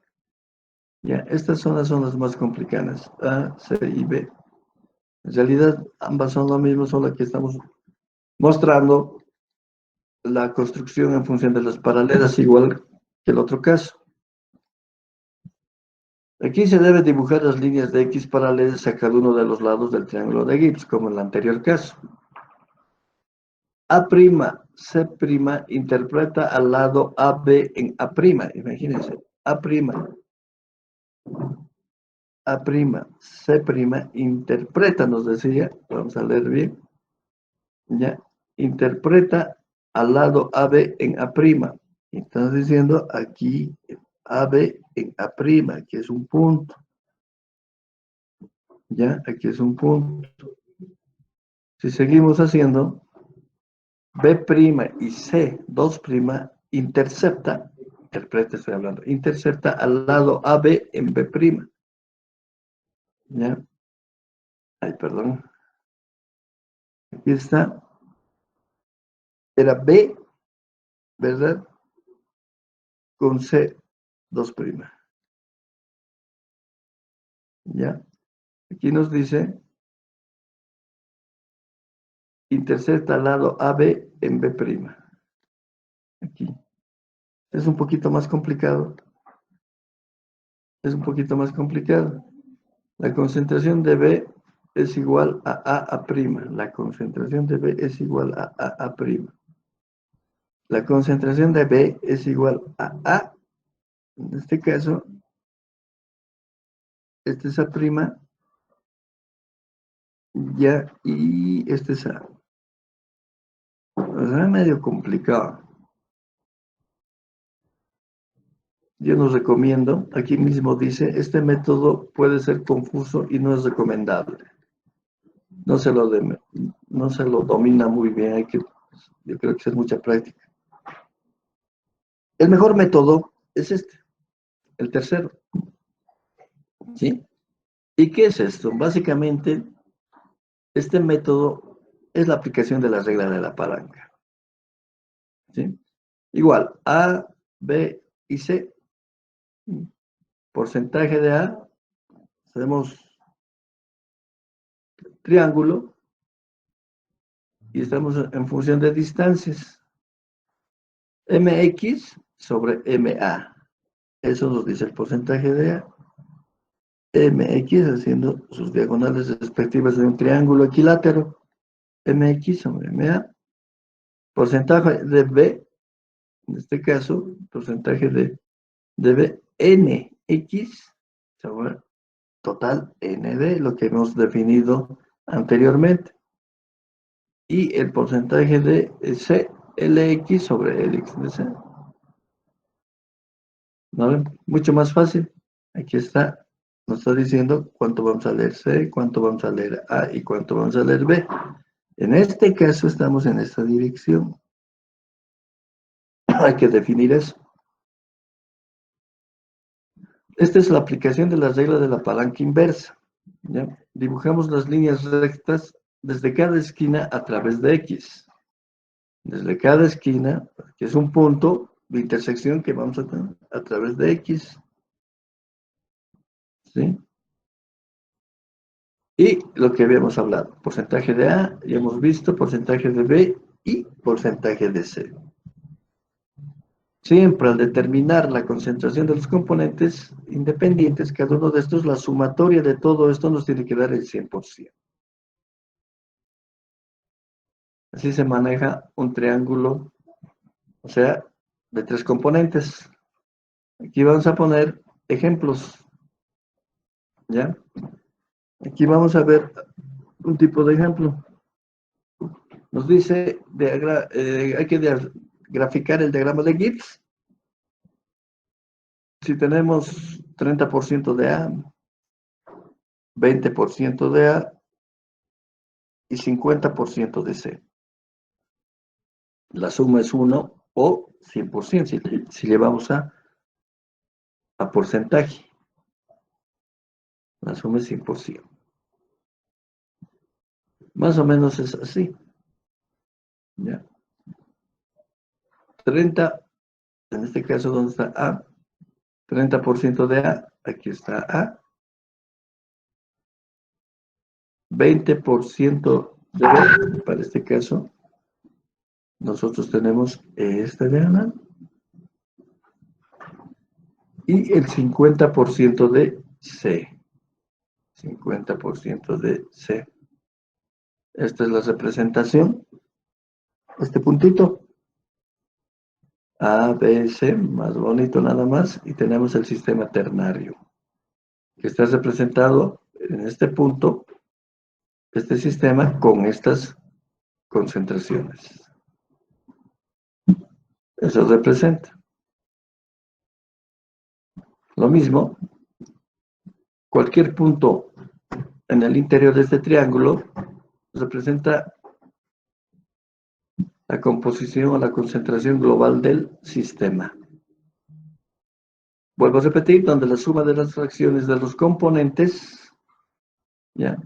[SPEAKER 6] Ya, estas zonas son las más complicadas, A, C y B. En realidad, ambas son lo mismo, solo que estamos mostrando la construcción en función de las paralelas, igual que el otro caso. Aquí se debe dibujar las líneas de X paralelas a cada uno de los lados del triángulo de Gibbs, como en el anterior caso. A', C' interpreta al lado AB en A', imagínense, A', C' interpreta, nos decía, vamos a leer bien, ya, interpreta al lado AB en A'. Estamos diciendo aquí AB en A', que es un punto. Ya, aquí es un punto. Si seguimos haciendo, B' y C2' intercepta, interpreta, estoy hablando, intercepta al lado AB en B'. ¿Ya? Ay, perdón. Aquí está. Era B, ¿verdad? Con C2'. ¿Ya? Aquí nos dice, intercepta al lado AB en B'. Aquí. Es un poquito más complicado. Es un poquito más complicado. La concentración de B es igual a A'. La concentración de B es igual a A'. La concentración de B es igual a A. En este caso, este es A', ya, y este es A. O sea, es medio complicado. Yo nos recomiendo, aquí mismo dice, este método puede ser confuso y no es recomendable. No se lo domina muy bien, yo creo que es mucha práctica. El mejor método es este, el tercero. ¿Sí? ¿Y qué es esto? Básicamente, este método es la aplicación de la regla de la palanca. ¿Sí? Igual, A, B y C. Porcentaje de A, tenemos triángulo y estamos en función de distancias. MX sobre MA. Eso nos dice el porcentaje de A. MX haciendo sus diagonales respectivas de un triángulo equilátero. MX sobre MA. Porcentaje de B, en este caso, porcentaje de B, NX sobre total ND, lo que hemos definido anteriormente. Y el porcentaje de C, LX sobre LX de C. ¿No ven? Mucho más fácil. Aquí está, nos está diciendo cuánto vamos a leer C, cuánto vamos a leer A y cuánto vamos a leer B. En este caso estamos en esta dirección. Hay que definir eso. Esta es la aplicación de la regla de la palanca inversa. ¿Ya? Dibujamos las líneas rectas desde cada esquina a través de X. Desde cada esquina, que es un punto de intersección que vamos a tener a través de X. ¿Sí? Y lo que habíamos hablado, porcentaje de A, ya hemos visto, porcentaje de B y porcentaje de C. Siempre al determinar la concentración de los componentes independientes, cada uno de estos, la sumatoria de todo esto nos tiene que dar el 100%. Así se maneja un triángulo, o sea, de 3 componentes. Aquí vamos a poner ejemplos, ¿ya? Aquí vamos a ver un tipo de ejemplo. Nos dice, hay que graficar el diagrama de Gibbs. Si tenemos 30% de A, 20% de A y 50% de C. La suma es 1 o 100% si llevamos a porcentaje. La suma es 100%. Más o menos es así. ¿Ya? 30, en este caso, ¿dónde está A? 30% de A, aquí está A. 20% de B, para este caso, nosotros tenemos esta diagonal. Y el 50% de C. 50% de C. Esta es la representación. Este puntito. A, B, C, más bonito nada más. Y tenemos el sistema ternario, que está representado en este punto, este sistema con estas concentraciones. Eso representa. Lo mismo, cualquier punto en el interior de este triángulo representa la composición o la concentración global del sistema. Vuelvo a repetir, donde la suma de las fracciones de los componentes, ¿ya?,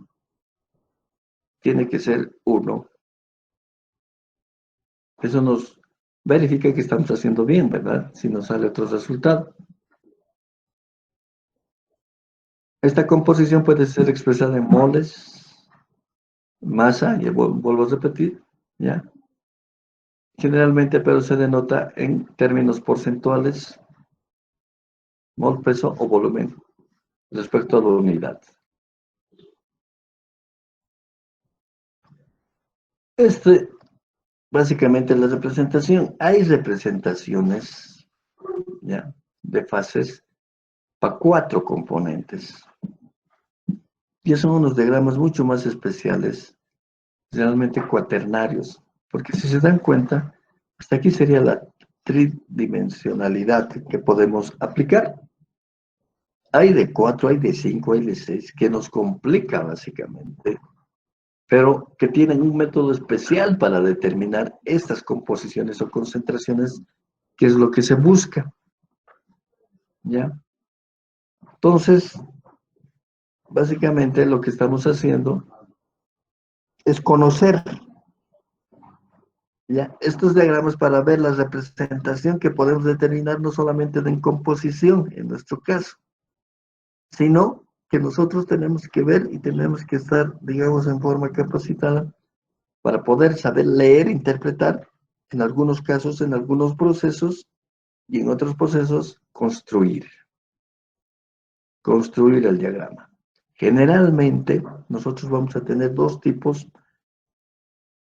[SPEAKER 6] tiene que ser 1. Eso nos verifica que estamos haciendo bien, ¿verdad? Si nos sale otro resultado. Esta composición puede ser expresada en moles, masa, y vuelvo a repetir, ¿ya? Generalmente, pero se denota en términos porcentuales, mol, peso o volumen, respecto a la unidad. Básicamente la representación. Hay representaciones, ¿ya?, de fases para 4 componentes. Y son unos diagramas mucho más especiales, realmente cuaternarios, porque si se dan cuenta, hasta aquí sería la tridimensionalidad que podemos aplicar. Hay de 4, hay de 5, hay de 6, que nos complica básicamente, pero que tienen un método especial para determinar estas composiciones o concentraciones, que es lo que se busca, ¿ya? Entonces, básicamente lo que estamos haciendo es conocer, ¿ya?, estos diagramas para ver la representación que podemos determinar no solamente en composición, en nuestro caso, sino que nosotros tenemos que ver y tenemos que estar, digamos, en forma capacitada para poder saber leer, interpretar, en algunos casos, en algunos procesos, y en otros procesos, construir el diagrama. Generalmente, nosotros vamos a tener 2 tipos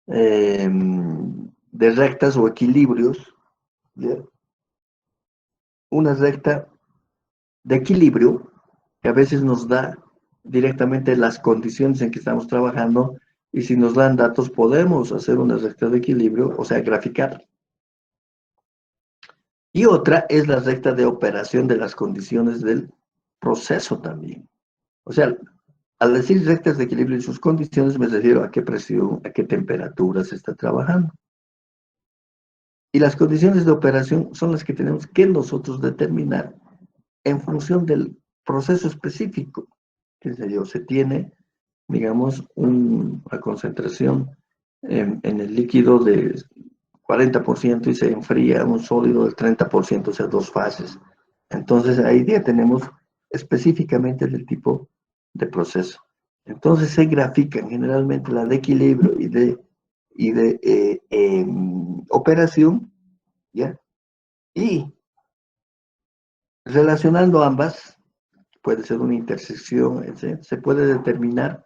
[SPEAKER 6] de rectas o equilibrios, ¿ya? Una recta de equilibrio, que a veces nos da directamente las condiciones en que estamos trabajando, y si nos dan datos podemos hacer una recta de equilibrio, o sea, graficar. Y otra es la recta de operación de las condiciones del proceso también. O sea, al decir rectas de equilibrio y sus condiciones, me refiero a qué presión, a qué temperatura se está trabajando. Y las condiciones de operación son las que tenemos que nosotros determinar en función del proceso específico. Qué sé yo, se tiene, digamos, una concentración en el líquido de 40% y se enfría un sólido del 30%, o sea, 2 fases. Entonces, ahí ya tenemos específicamente el tipo de proceso. Entonces, se grafican generalmente la de equilibrio y de operación, ¿ya? Y relacionando ambas, puede ser una intersección, se puede determinar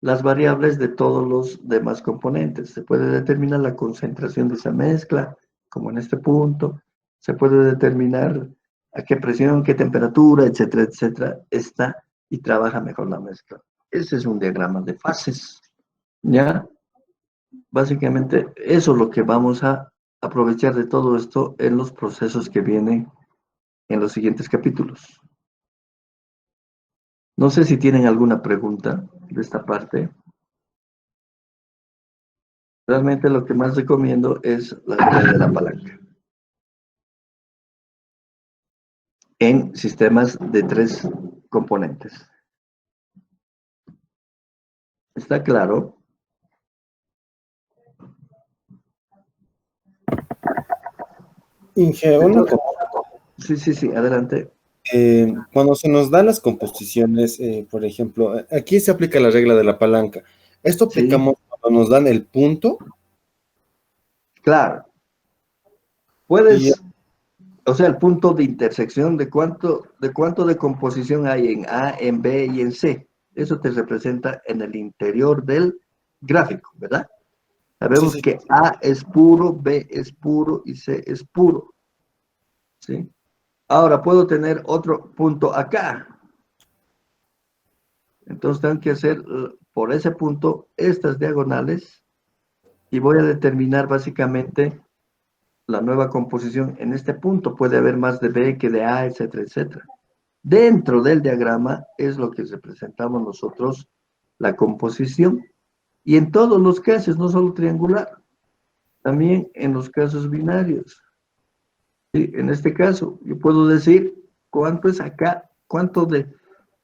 [SPEAKER 6] las variables de todos los demás componentes. Se puede determinar la concentración de esa mezcla, como en este punto. Se puede determinar a qué presión, qué temperatura, etcétera, etcétera, está y trabaja mejor la mezcla. Ese es un diagrama de fases, ¿ya? Básicamente, eso es lo que vamos a aprovechar de todo esto en los procesos que vienen en los siguientes capítulos. No sé si tienen alguna pregunta de esta parte. Realmente lo que más recomiendo es la teoría de la palanca en sistemas de 3 componentes. ¿Está claro?
[SPEAKER 7] Inge,
[SPEAKER 6] Entonces, sí, adelante.
[SPEAKER 7] cuando se nos dan las composiciones, por ejemplo, aquí se aplica la regla de la palanca. Esto
[SPEAKER 6] Sí,
[SPEAKER 7] aplicamos cuando nos dan el punto
[SPEAKER 6] claro.
[SPEAKER 7] y
[SPEAKER 6] Puedes, o sea, el punto de intersección de cuánto de composición hay en A, en B y en C. Eso te representa en el interior del gráfico, ¿verdad?
[SPEAKER 7] sí,
[SPEAKER 6] Sabemos
[SPEAKER 7] sí,
[SPEAKER 6] que A es puro, B es puro y C es puro, ¿sí? Ahora puedo tener otro punto acá. Entonces tengo que hacer por ese punto estas diagonales y voy a determinar básicamente la nueva composición en este punto. Puede haber más de B que de A, etcétera, etcétera. Dentro del diagrama es lo que representamos nosotros la composición. Y en todos los casos, no solo triangular, también en los casos binarios. ¿Sí? En este caso, yo puedo decir cuánto es acá, cuánto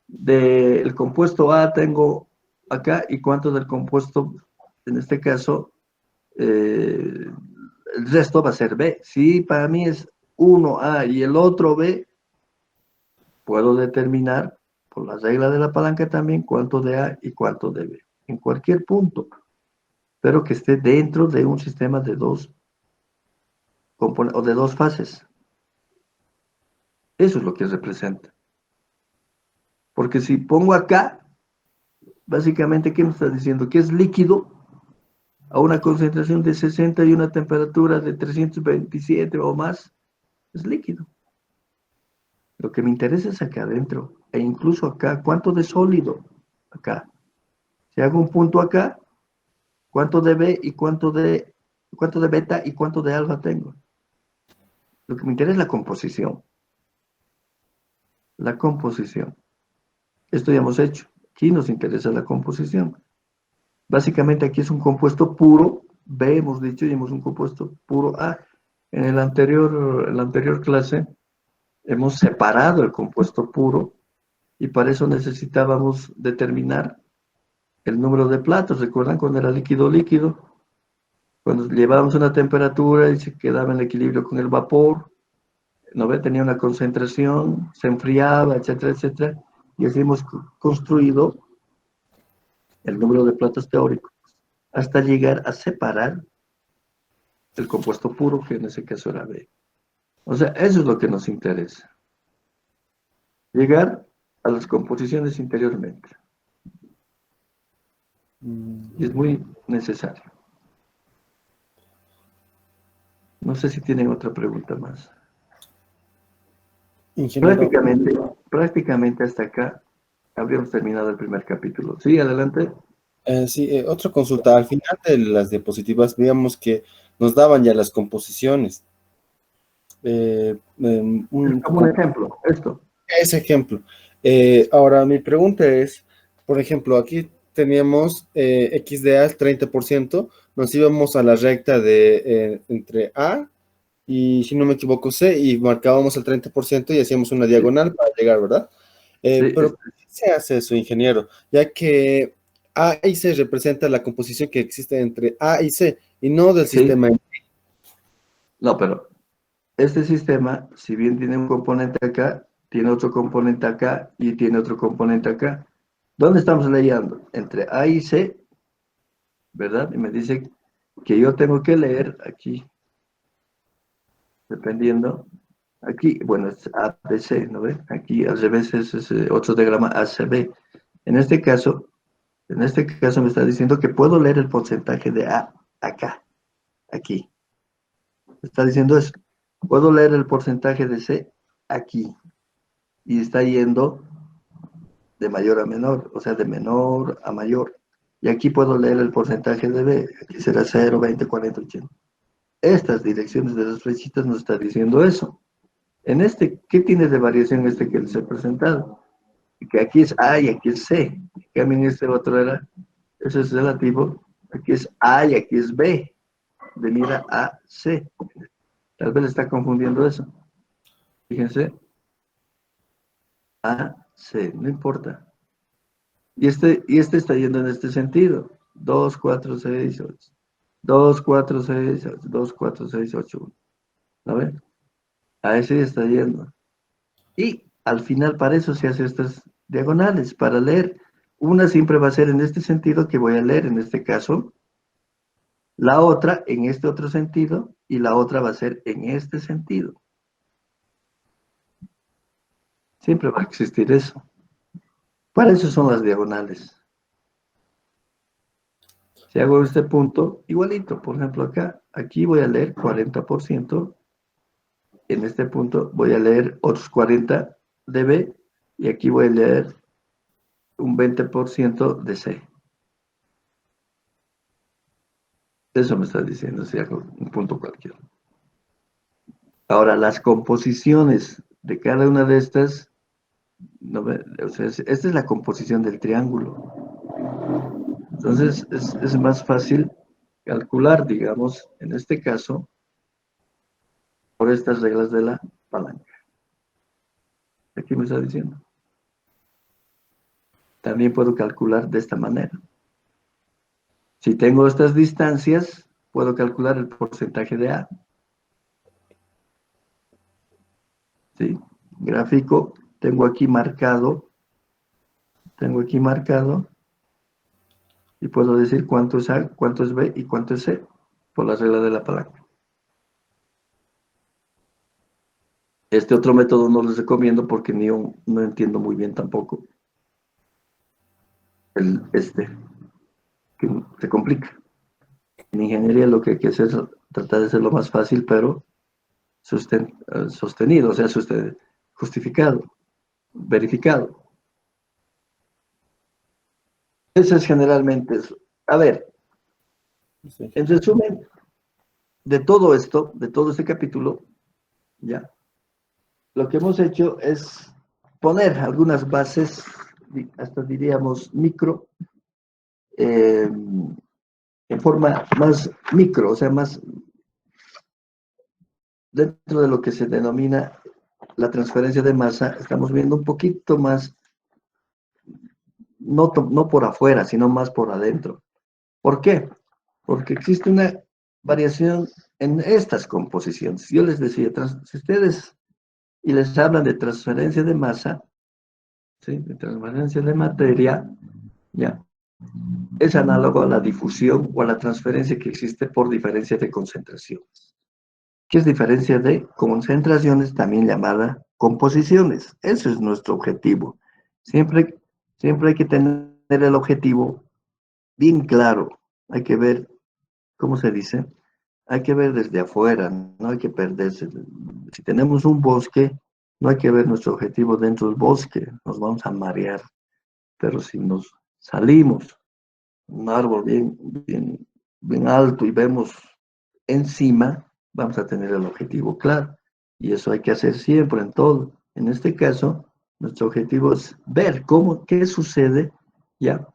[SPEAKER 6] del compuesto A tengo acá y cuánto del compuesto, en este caso, el resto va a ser B. Si para mí es uno A y el otro B, puedo determinar por la regla de la palanca también cuánto de A y cuánto de B. En cualquier punto, pero que esté dentro de un sistema de dos o de dos fases. Eso es lo que representa. Porque si pongo acá, básicamente, ¿qué me está diciendo? Que es líquido a una concentración de 60 y una temperatura de 327 o más, es líquido. Lo que me interesa es acá adentro, e incluso acá, ¿cuánto de sólido? Acá. Si hago un punto acá, ¿cuánto de B y cuánto de beta y cuánto de alfa tengo? Lo que me interesa es la composición. La composición. Esto ya hemos hecho. Aquí nos interesa la composición. Básicamente aquí es un compuesto puro, B hemos dicho, y hemos un compuesto puro A. En la anterior clase hemos separado el compuesto puro y para eso necesitábamos determinar el número de platos. ¿Recuerdan cuando era líquido líquido? Cuando llevábamos una temperatura y se quedaba en equilibrio con el vapor, ¿no ve? Tenía una concentración, se enfriaba, etcétera, etcétera, y así hemos construido el número de platos teóricos hasta llegar a separar el compuesto puro, que en ese caso era B. O sea, eso es lo que nos interesa. Llegar a las composiciones interiormente. Y es muy necesario. No sé si tienen otra pregunta más.
[SPEAKER 7] ingeniero.
[SPEAKER 6] Prácticamente hasta acá habríamos terminado el primer capítulo. Sí, adelante.
[SPEAKER 7] Sí, otra consulta. Al final de las diapositivas, veíamos que nos daban ya las composiciones.
[SPEAKER 6] Como un ejemplo, esto.
[SPEAKER 7] Ese ejemplo. Ahora, mi pregunta es, por ejemplo, aquí teníamos X de A al 30%, nos íbamos a la recta de entre A y, si no me equivoco, C, y marcábamos el 30% y hacíamos una diagonal para llegar, ¿verdad?
[SPEAKER 6] Sí,
[SPEAKER 7] Pero ¿por qué se hace eso, ingeniero? Ya que A y C representa la composición que existe entre A y C, y no del
[SPEAKER 6] sí.
[SPEAKER 7] sistema.
[SPEAKER 6] No, pero este sistema, si bien tiene un componente acá, tiene otro componente acá y tiene otro componente acá. ¿Dónde estamos leyendo? Entre A y C, ¿verdad? Y me dice que yo tengo que leer aquí, dependiendo. Aquí, bueno, es ABC, ¿no ve? Aquí al revés es ese otro diagrama ACB. En este caso me está diciendo que puedo leer el porcentaje de A acá, aquí. Me está diciendo eso. Puedo leer el porcentaje de C aquí. Y está yendo de mayor a menor, o sea, de menor a mayor. Y aquí puedo leer el porcentaje de B. Aquí será 0, 20, 40, 80. Estas direcciones de las flechitas nos está diciendo eso. En este, ¿qué tiene de variación este que les he presentado? Que aquí es A y aquí es C. En cambio, en este otro era, eso es relativo. Aquí es A y aquí es B. De mira A, C. Tal vez le está confundiendo eso. Fíjense. A, C, no importa. Y este está yendo en este sentido. 2, 4, 6, 8. 2, 4, 6, 8. 2, 4, 6, 8, 1. ¿No ven? A ese está yendo. Y al final para eso se hace estas diagonales, para leer. Una siempre va a ser en este sentido que voy a leer en este caso, la otra en este otro sentido y la otra va a ser en este sentido. Siempre va a existir eso. Para eso son las diagonales. Si hago este punto, igualito, por ejemplo acá, aquí voy a leer 40%, en este punto voy a leer otros 40 de B y aquí voy a leer un 20% de C. Eso me está diciendo si hago un punto cualquiera. Ahora, las composiciones de cada una de estas, o sea, esta es la composición del triángulo. Entonces, es más fácil calcular, digamos, en este caso, por estas reglas de la palanca. Aquí me está diciendo. También puedo calcular de esta manera. Si tengo estas distancias, puedo calcular el porcentaje de A. ¿Sí? Gráfico, tengo aquí marcado, y puedo decir cuánto es A, cuánto es B y cuánto es C, por la regla de la palanca. Este otro método no les recomiendo porque no entiendo muy bien tampoco. Que se complica. En ingeniería lo que hay que hacer es tratar de hacerlo más fácil, pero sostenido, o sea, justificado, verificado. Eso es generalmente eso. A ver, en resumen, de todo esto, de todo este capítulo, ya, lo que hemos hecho es poner algunas bases, hasta diríamos micro, en forma más micro, o sea, más dentro de lo que se denomina la transferencia de masa, estamos viendo un poquito más, no por afuera, sino más por adentro. ¿Por qué? Porque existe una variación en estas composiciones. Yo les decía, si ustedes y les hablan de transferencia de masa, ¿sí? De transferencia de materia, ya, es análogo a la difusión o a la transferencia que existe por diferencia de concentraciones. ¿Qué es diferencia de concentraciones? También llamada composiciones. Ese es nuestro objetivo. Siempre hay que tener el objetivo bien claro. Hay que ver, ¿cómo se dice? Hay que ver desde afuera, no hay que perderse. Si tenemos un bosque, no hay que ver nuestro objetivo dentro del bosque, nos vamos a marear. Pero si nos salimos, un árbol bien alto y vemos encima, vamos a tener el objetivo claro. Y eso hay que hacer siempre en todo. En este caso, nuestro objetivo es ver qué sucede, ya,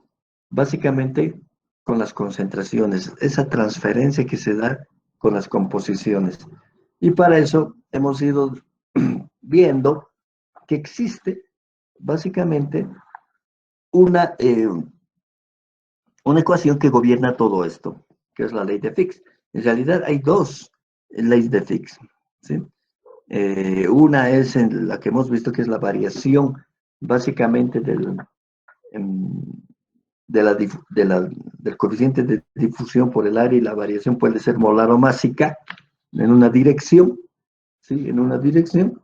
[SPEAKER 6] básicamente con las concentraciones, esa transferencia que se da con las composiciones. Y para eso hemos ido viendo que existe básicamente una ecuación que gobierna todo esto, que es la ley de Fick. En realidad hay dos leyes de Fick, ¿sí? Una es la que hemos visto, que es la variación básicamente del coeficiente de difusión por el área, y la variación puede ser molar o másica en una dirección, ¿sí? En una dirección.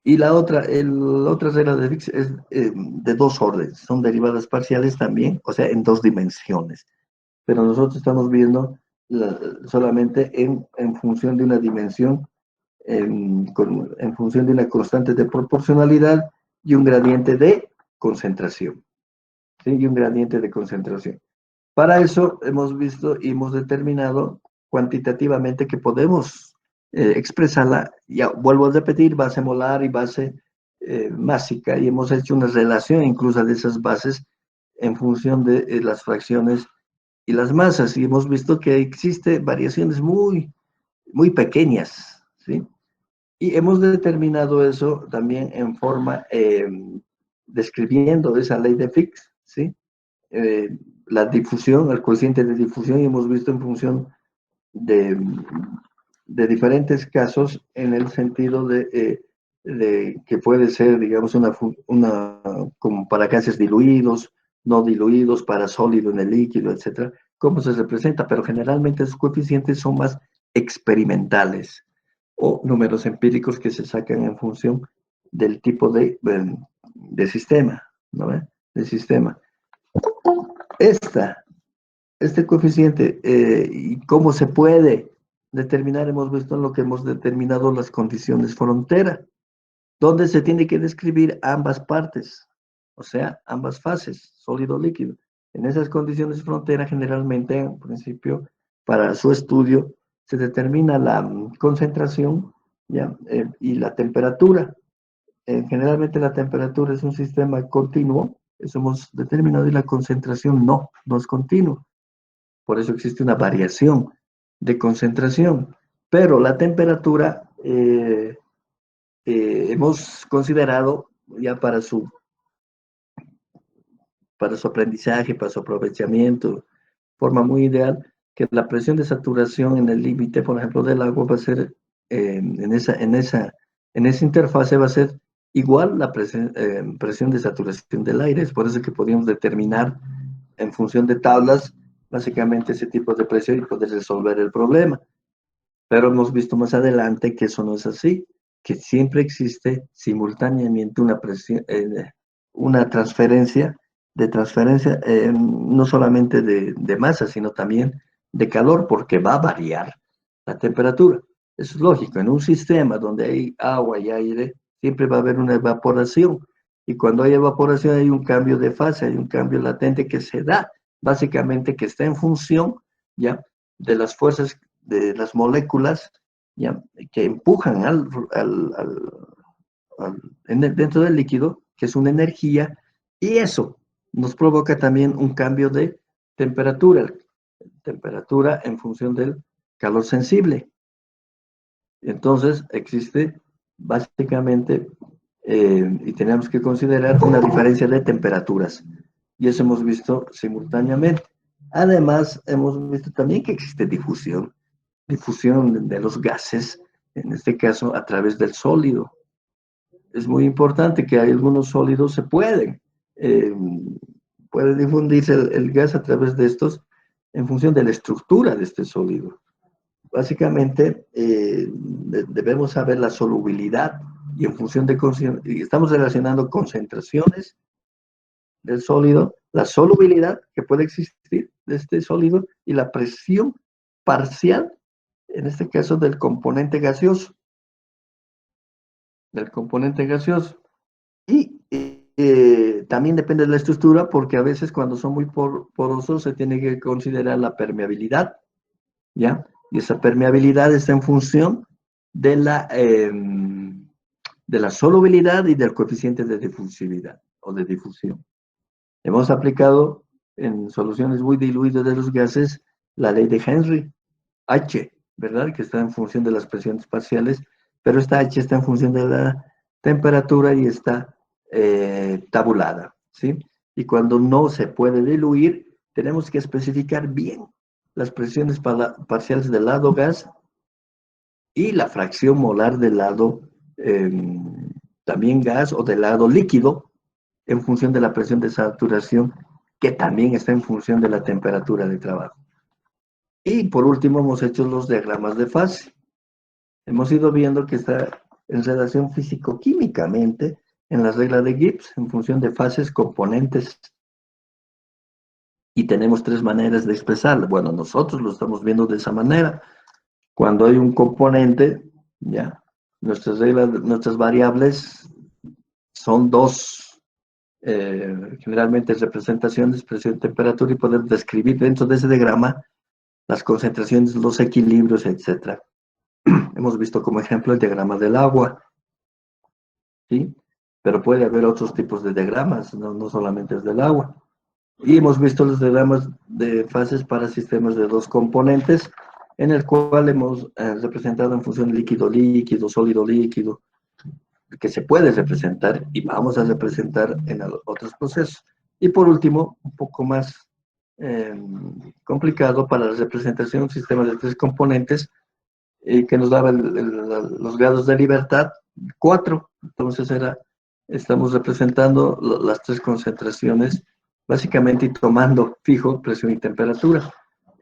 [SPEAKER 6] Y la otra regla de Fick es de dos órdenes, son derivadas parciales también, o sea, en dos dimensiones. Pero nosotros estamos viendo solamente en función de una dimensión, en función de una constante de proporcionalidad y un gradiente de concentración. ¿Sí? Y un gradiente de concentración. Para eso hemos visto y hemos determinado cuantitativamente que podemos expresarla, ya vuelvo a repetir, base molar y base másica, y hemos hecho una relación incluso de esas bases en función de las fracciones y las masas, y hemos visto que existe variaciones muy pequeñas, ¿sí? Y hemos determinado eso también en forma, describiendo esa ley de Fick, ¿sí? la difusión, el coeficiente de difusión, y hemos visto en función de, de diferentes casos en el sentido de que puede ser, digamos, una como para gases diluidos, no diluidos, para sólido en el líquido, etcétera, cómo se representa, pero generalmente esos coeficientes son más experimentales o números empíricos que se sacan en función del tipo de sistema, ¿no ve? De sistema. Este coeficiente, y cómo se puede determinar, hemos visto en lo que hemos determinado las condiciones frontera, donde se tiene que describir ambas partes, o sea, ambas fases, sólido-líquido. En esas condiciones frontera, generalmente, en principio, para su estudio, se determina la concentración, ¿ya? Y la temperatura. Generalmente la temperatura es un sistema continuo, eso hemos determinado, y la concentración no es continuo. Por eso existe una variación de concentración. Pero la temperatura hemos considerado ya para su aprendizaje, para su aprovechamiento, forma muy ideal, que la presión de saturación en el límite, por ejemplo, del agua va a ser, en esa interfase va a ser igual la presión de saturación del aire. Es por eso que podríamos determinar en función de tablas, básicamente ese tipo de presión y poder resolver el problema. Pero hemos visto más adelante que eso no es así, que siempre existe simultáneamente una transferencia, no solamente de masa, sino también de calor, porque va a variar la temperatura. Eso es lógico, en un sistema donde hay agua y aire, siempre va a haber una evaporación, y cuando hay evaporación hay un cambio de fase, hay un cambio latente que se da, básicamente que está en función, ¿ya?, de las fuerzas de las moléculas, ¿ya?, que empujan dentro del líquido, que es una energía, y eso nos provoca también un cambio de temperatura en función del calor sensible. Entonces existe básicamente, y tenemos que considerar una diferencia de temperaturas, y eso hemos visto simultáneamente. Además, hemos visto también que existe difusión de los gases, en este caso a través del sólido. Es muy importante que hay algunos sólidos puede difundirse el gas a través de estos en función de la estructura de este sólido. Básicamente, debemos saber la solubilidad, y en función de, y estamos relacionando concentraciones del sólido, la solubilidad que puede existir de este sólido y la presión parcial, en este caso del componente gaseoso. Y también depende de la estructura, porque a veces cuando son muy porosos se tiene que considerar la permeabilidad, ¿ya? Y esa permeabilidad está en función de la solubilidad y del coeficiente de difusividad o de difusión. Hemos aplicado en soluciones muy diluidas de los gases la ley de Henry, H, ¿verdad?, que está en función de las presiones parciales, pero esta H está en función de la temperatura y está tabulada, ¿sí? Y cuando no se puede diluir, tenemos que especificar bien las presiones parciales del lado gas y la fracción molar del lado también gas, o del lado líquido, en función de la presión de saturación, que también está en función de la temperatura de trabajo. Y por último hemos hecho los diagramas de fase. Hemos ido viendo que está en relación físico-químicamente en la regla de Gibbs, en función de fases, componentes. Y tenemos tres maneras de expresarlo. Bueno, nosotros lo estamos viendo de esa manera. Cuando hay un componente, ya, nuestras variables son dos, generalmente representaciones, presión, temperatura, y poder describir dentro de ese diagrama las concentraciones, los equilibrios, etc. Hemos visto como ejemplo el diagrama del agua, ¿sí? Pero puede haber otros tipos de diagramas, no solamente es del agua. Y hemos visto los diagramas de fases para sistemas de dos componentes, en el cual hemos representado en función líquido-líquido, sólido-líquido, que se puede representar y vamos a representar en otros procesos. Y por último, un poco más complicado para la representación, un sistema de 3 componentes que nos daba los grados de libertad, 4. Entonces estamos representando las 3 concentraciones, básicamente y tomando fijo presión y temperatura.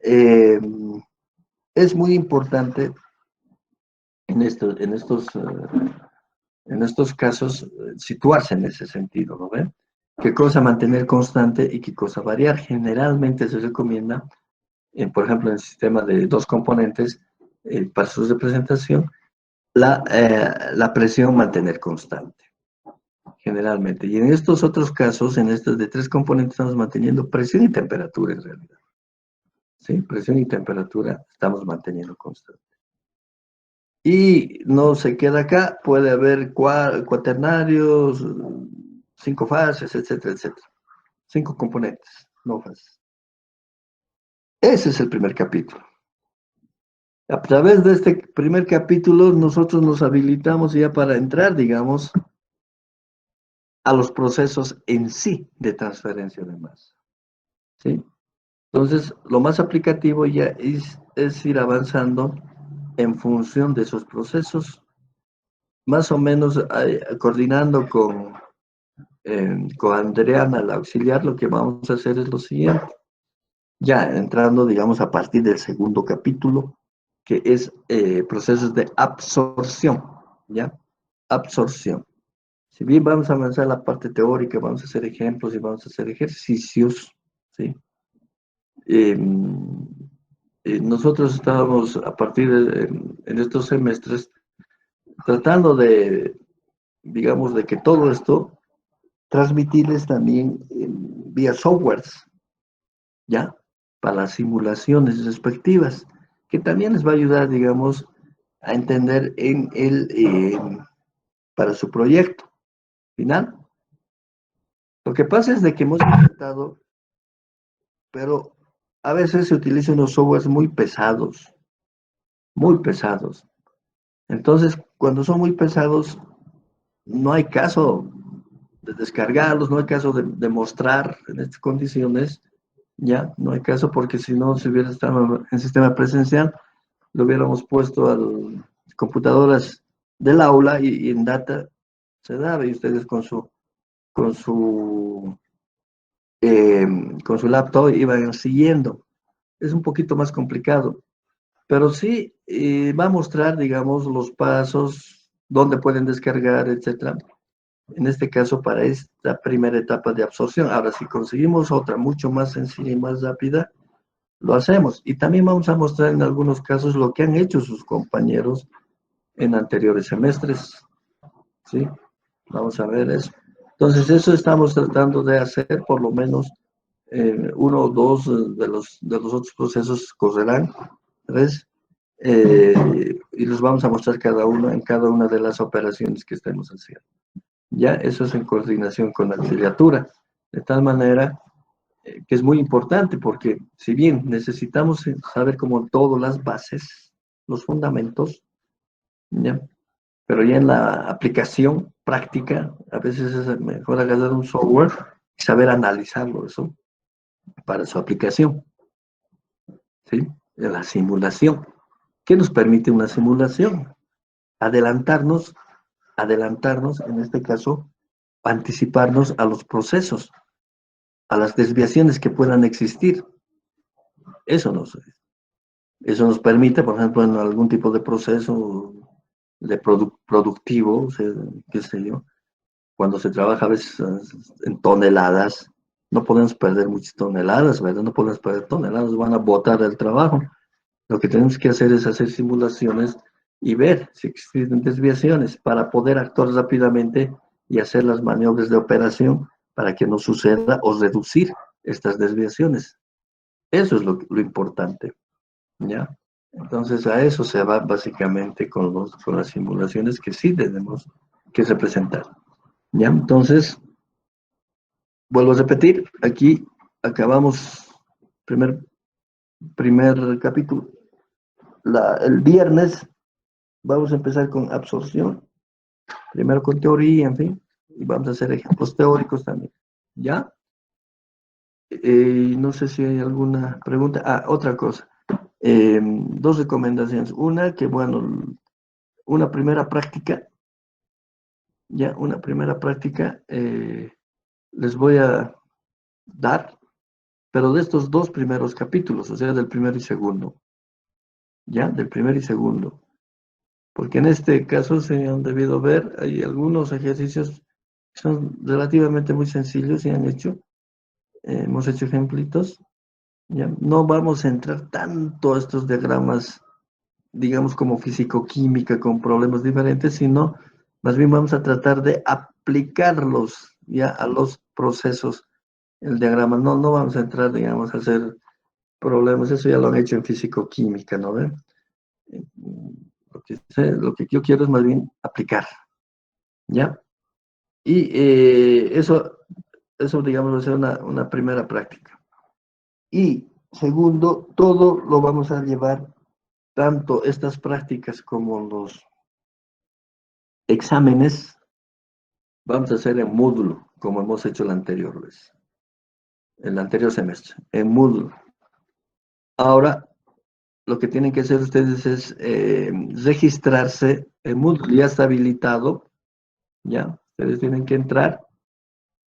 [SPEAKER 6] Es muy importante en estos casos situarse en ese sentido, ¿no ven? ¿Qué cosa mantener constante y qué cosa variar? Generalmente se recomienda, por ejemplo, en el sistema de 2 componentes, para su representación, la presión mantener constante, generalmente. Y en estos otros casos, en estos de 3 componentes, estamos manteniendo presión y temperatura en realidad. ¿Sí? Presión y temperatura estamos manteniendo constante. Y no se queda acá, puede haber cuaternarios, 5 fases, etcétera, etcétera. 5 componentes, no fases. Ese es el primer capítulo. A través de este primer capítulo, nosotros nos habilitamos ya para entrar, digamos, a los procesos en sí de transferencia de masa. ¿Sí? Entonces, lo más aplicativo ya es ir avanzando en función de esos procesos, más o menos coordinando con Adriana, la auxiliar. Lo que vamos a hacer es lo siguiente. Ya entrando, digamos, a partir del segundo capítulo, que es procesos de absorción, ¿ya? Absorción. Si bien vamos a avanzar la parte teórica, vamos a hacer ejemplos y vamos a hacer ejercicios, ¿sí? Nosotros estábamos a partir en estos semestres tratando de, digamos, de que todo esto transmitirles también vía softwares, ¿ya? Para las simulaciones respectivas, que también les va a ayudar, digamos, a entender para su proyecto final. Lo que pasa es de que hemos intentado, pero a veces se utilizan unos softwares muy pesados, muy pesados. Entonces, cuando son muy pesados, no hay caso de descargarlos, no hay caso de mostrar en estas condiciones, ya, no hay caso, porque si no, si hubiera estado en sistema presencial, lo hubiéramos puesto a computadoras del aula y en data se daba, y ustedes con su, con su laptop iban siguiendo. Es un poquito más complicado, pero sí va a mostrar, digamos, los pasos, dónde pueden descargar, etcétera. En este caso, para esta primera etapa de absorción. Ahora, si conseguimos otra mucho más sencilla y más rápida, lo hacemos. Y también vamos a mostrar en algunos casos lo que han hecho sus compañeros en anteriores semestres, ¿sí? Vamos a ver eso. Entonces, eso estamos tratando de hacer, por lo menos uno o dos de los otros procesos correrán, 3, y los vamos a mostrar cada uno en cada una de las operaciones que estemos haciendo. Ya, eso es en coordinación con la auxiliatura, de tal manera que es muy importante, porque si bien necesitamos saber como todas las bases, los fundamentos, ¿ya? Pero ya en la aplicación práctica, a veces es mejor agarrar un software y saber analizarlo, eso, para su aplicación, ¿sí? En la simulación. ¿Qué nos permite una simulación? Adelantarnos, en este caso, anticiparnos a los procesos, a las desviaciones que puedan existir. Eso nos permite, por ejemplo, en algún tipo de proceso de productivo, o sea, qué sé yo, cuando se trabaja a veces en toneladas, no podemos perder muchas toneladas, ¿verdad? No podemos perder toneladas, van a botar el trabajo. Lo que tenemos que hacer es hacer simulaciones y ver si existen desviaciones para poder actuar rápidamente y hacer las maniobras de operación para que no suceda o reducir estas desviaciones. Eso es lo importante, ¿ya? Entonces a eso se va básicamente con las simulaciones que sí tenemos que representar, ¿ya? Entonces, vuelvo a repetir, aquí acabamos primer capítulo. El viernes vamos a empezar con absorción, primero con teoría, en fin, y vamos a hacer ejemplos teóricos también, ¿ya? No sé si hay alguna pregunta. Otra cosa. Dos recomendaciones. Una, que bueno, una primera práctica, una primera práctica les voy a dar, pero de estos dos primeros capítulos, o sea, del primero y segundo, del primero y segundo. Porque en este caso se han debido ver, hay algunos ejercicios que son relativamente muy sencillos y hemos hecho ejemplitos. ¿Ya? No vamos a entrar tanto a estos diagramas, digamos, como físico-química, con problemas diferentes, sino más bien vamos a tratar de aplicarlos ya a los procesos, el diagrama. No vamos a entrar, digamos, a hacer problemas, eso ya lo han hecho en físico-química, ¿no ven? Lo que yo quiero es más bien aplicar, ¿ya? Y eso, digamos, va a ser una primera práctica. Y segundo, todo lo vamos a llevar, tanto estas prácticas como los exámenes, vamos a hacer en módulo, como hemos hecho el anterior vez, el anterior semestre, en módulo. Ahora, lo que tienen que hacer ustedes es registrarse en módulo, ya está habilitado, ya, ustedes tienen que entrar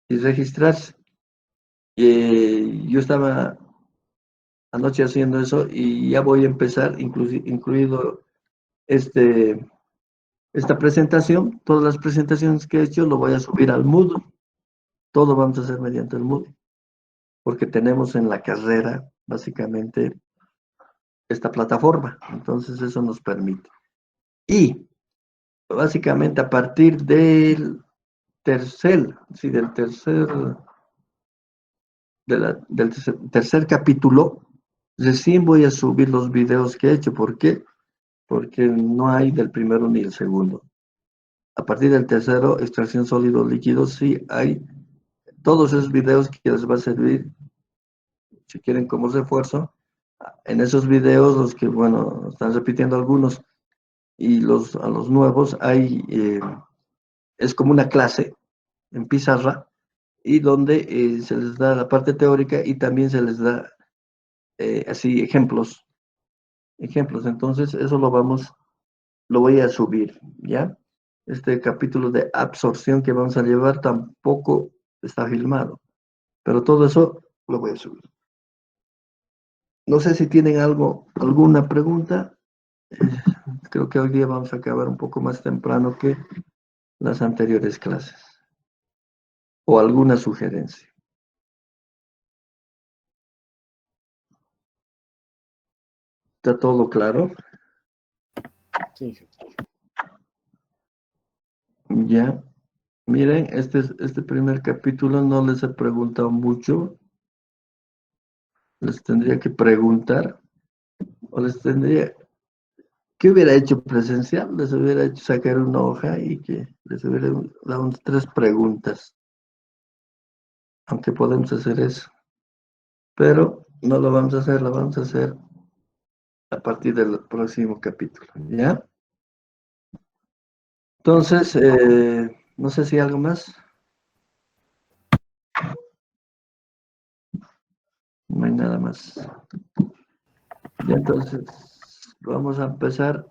[SPEAKER 6] y registrarse. Yo estaba anoche haciendo eso y ya voy a empezar, incluido esta presentación, todas las presentaciones que he hecho lo voy a subir al Moodle. Todo vamos a hacer mediante el Moodle, porque tenemos en la carrera, básicamente, esta plataforma. Entonces, eso nos permite. Y, básicamente, a partir del tercer capítulo, recién voy a subir los videos que he hecho. ¿Por qué? Porque no hay del primero ni el segundo. A partir del tercero, extracción sólidos líquidos, sí hay todos esos videos que les va a servir, si quieren, como refuerzo. En esos videos, los que, bueno, están repitiendo algunos, y a los nuevos, es como una clase en pizarra, y donde se les da la parte teórica y también se les da así ejemplos. Entonces, eso lo voy a subir, ¿ya? Este capítulo de absorción que vamos a llevar tampoco está filmado, pero todo eso lo voy a subir. No sé si tienen alguna pregunta. Creo que hoy día vamos a acabar un poco más temprano que las anteriores clases. ¿O alguna sugerencia? ¿Está todo claro?
[SPEAKER 7] Sí.
[SPEAKER 6] Ya. Miren, este primer capítulo no les he preguntado mucho. Les tendría que preguntar. O les tendría... ¿Qué hubiera hecho presencial? Les hubiera hecho sacar una hoja y que les hubiera dado unas 3 preguntas. Aunque podemos hacer eso. Pero no lo vamos a hacer, lo vamos a hacer a partir del próximo capítulo, ¿ya? Entonces, no sé si algo más. No hay nada más. Ya, entonces, vamos a empezar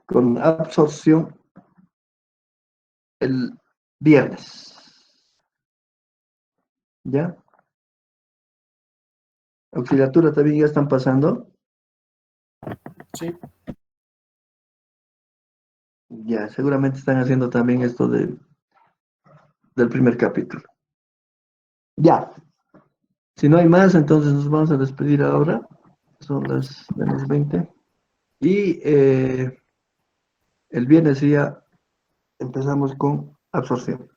[SPEAKER 6] con absorción el viernes. ¿Ya? Auxiliatura también ya están pasando.
[SPEAKER 7] Sí.
[SPEAKER 6] Ya, seguramente están haciendo también esto del primer capítulo. Ya. Si no hay más, entonces nos vamos a despedir ahora. Son las menos 20. Y el viernes ya empezamos con absorción.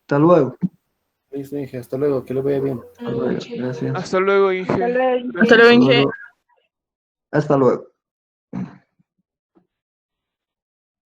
[SPEAKER 6] Hasta luego.
[SPEAKER 7] Listo, Inge, hasta luego, que lo vea bien.
[SPEAKER 6] Hasta luego. Gracias.
[SPEAKER 8] Hasta luego, Inge.
[SPEAKER 3] Hasta luego.
[SPEAKER 5] Hasta luego, Inge.
[SPEAKER 6] Hasta luego.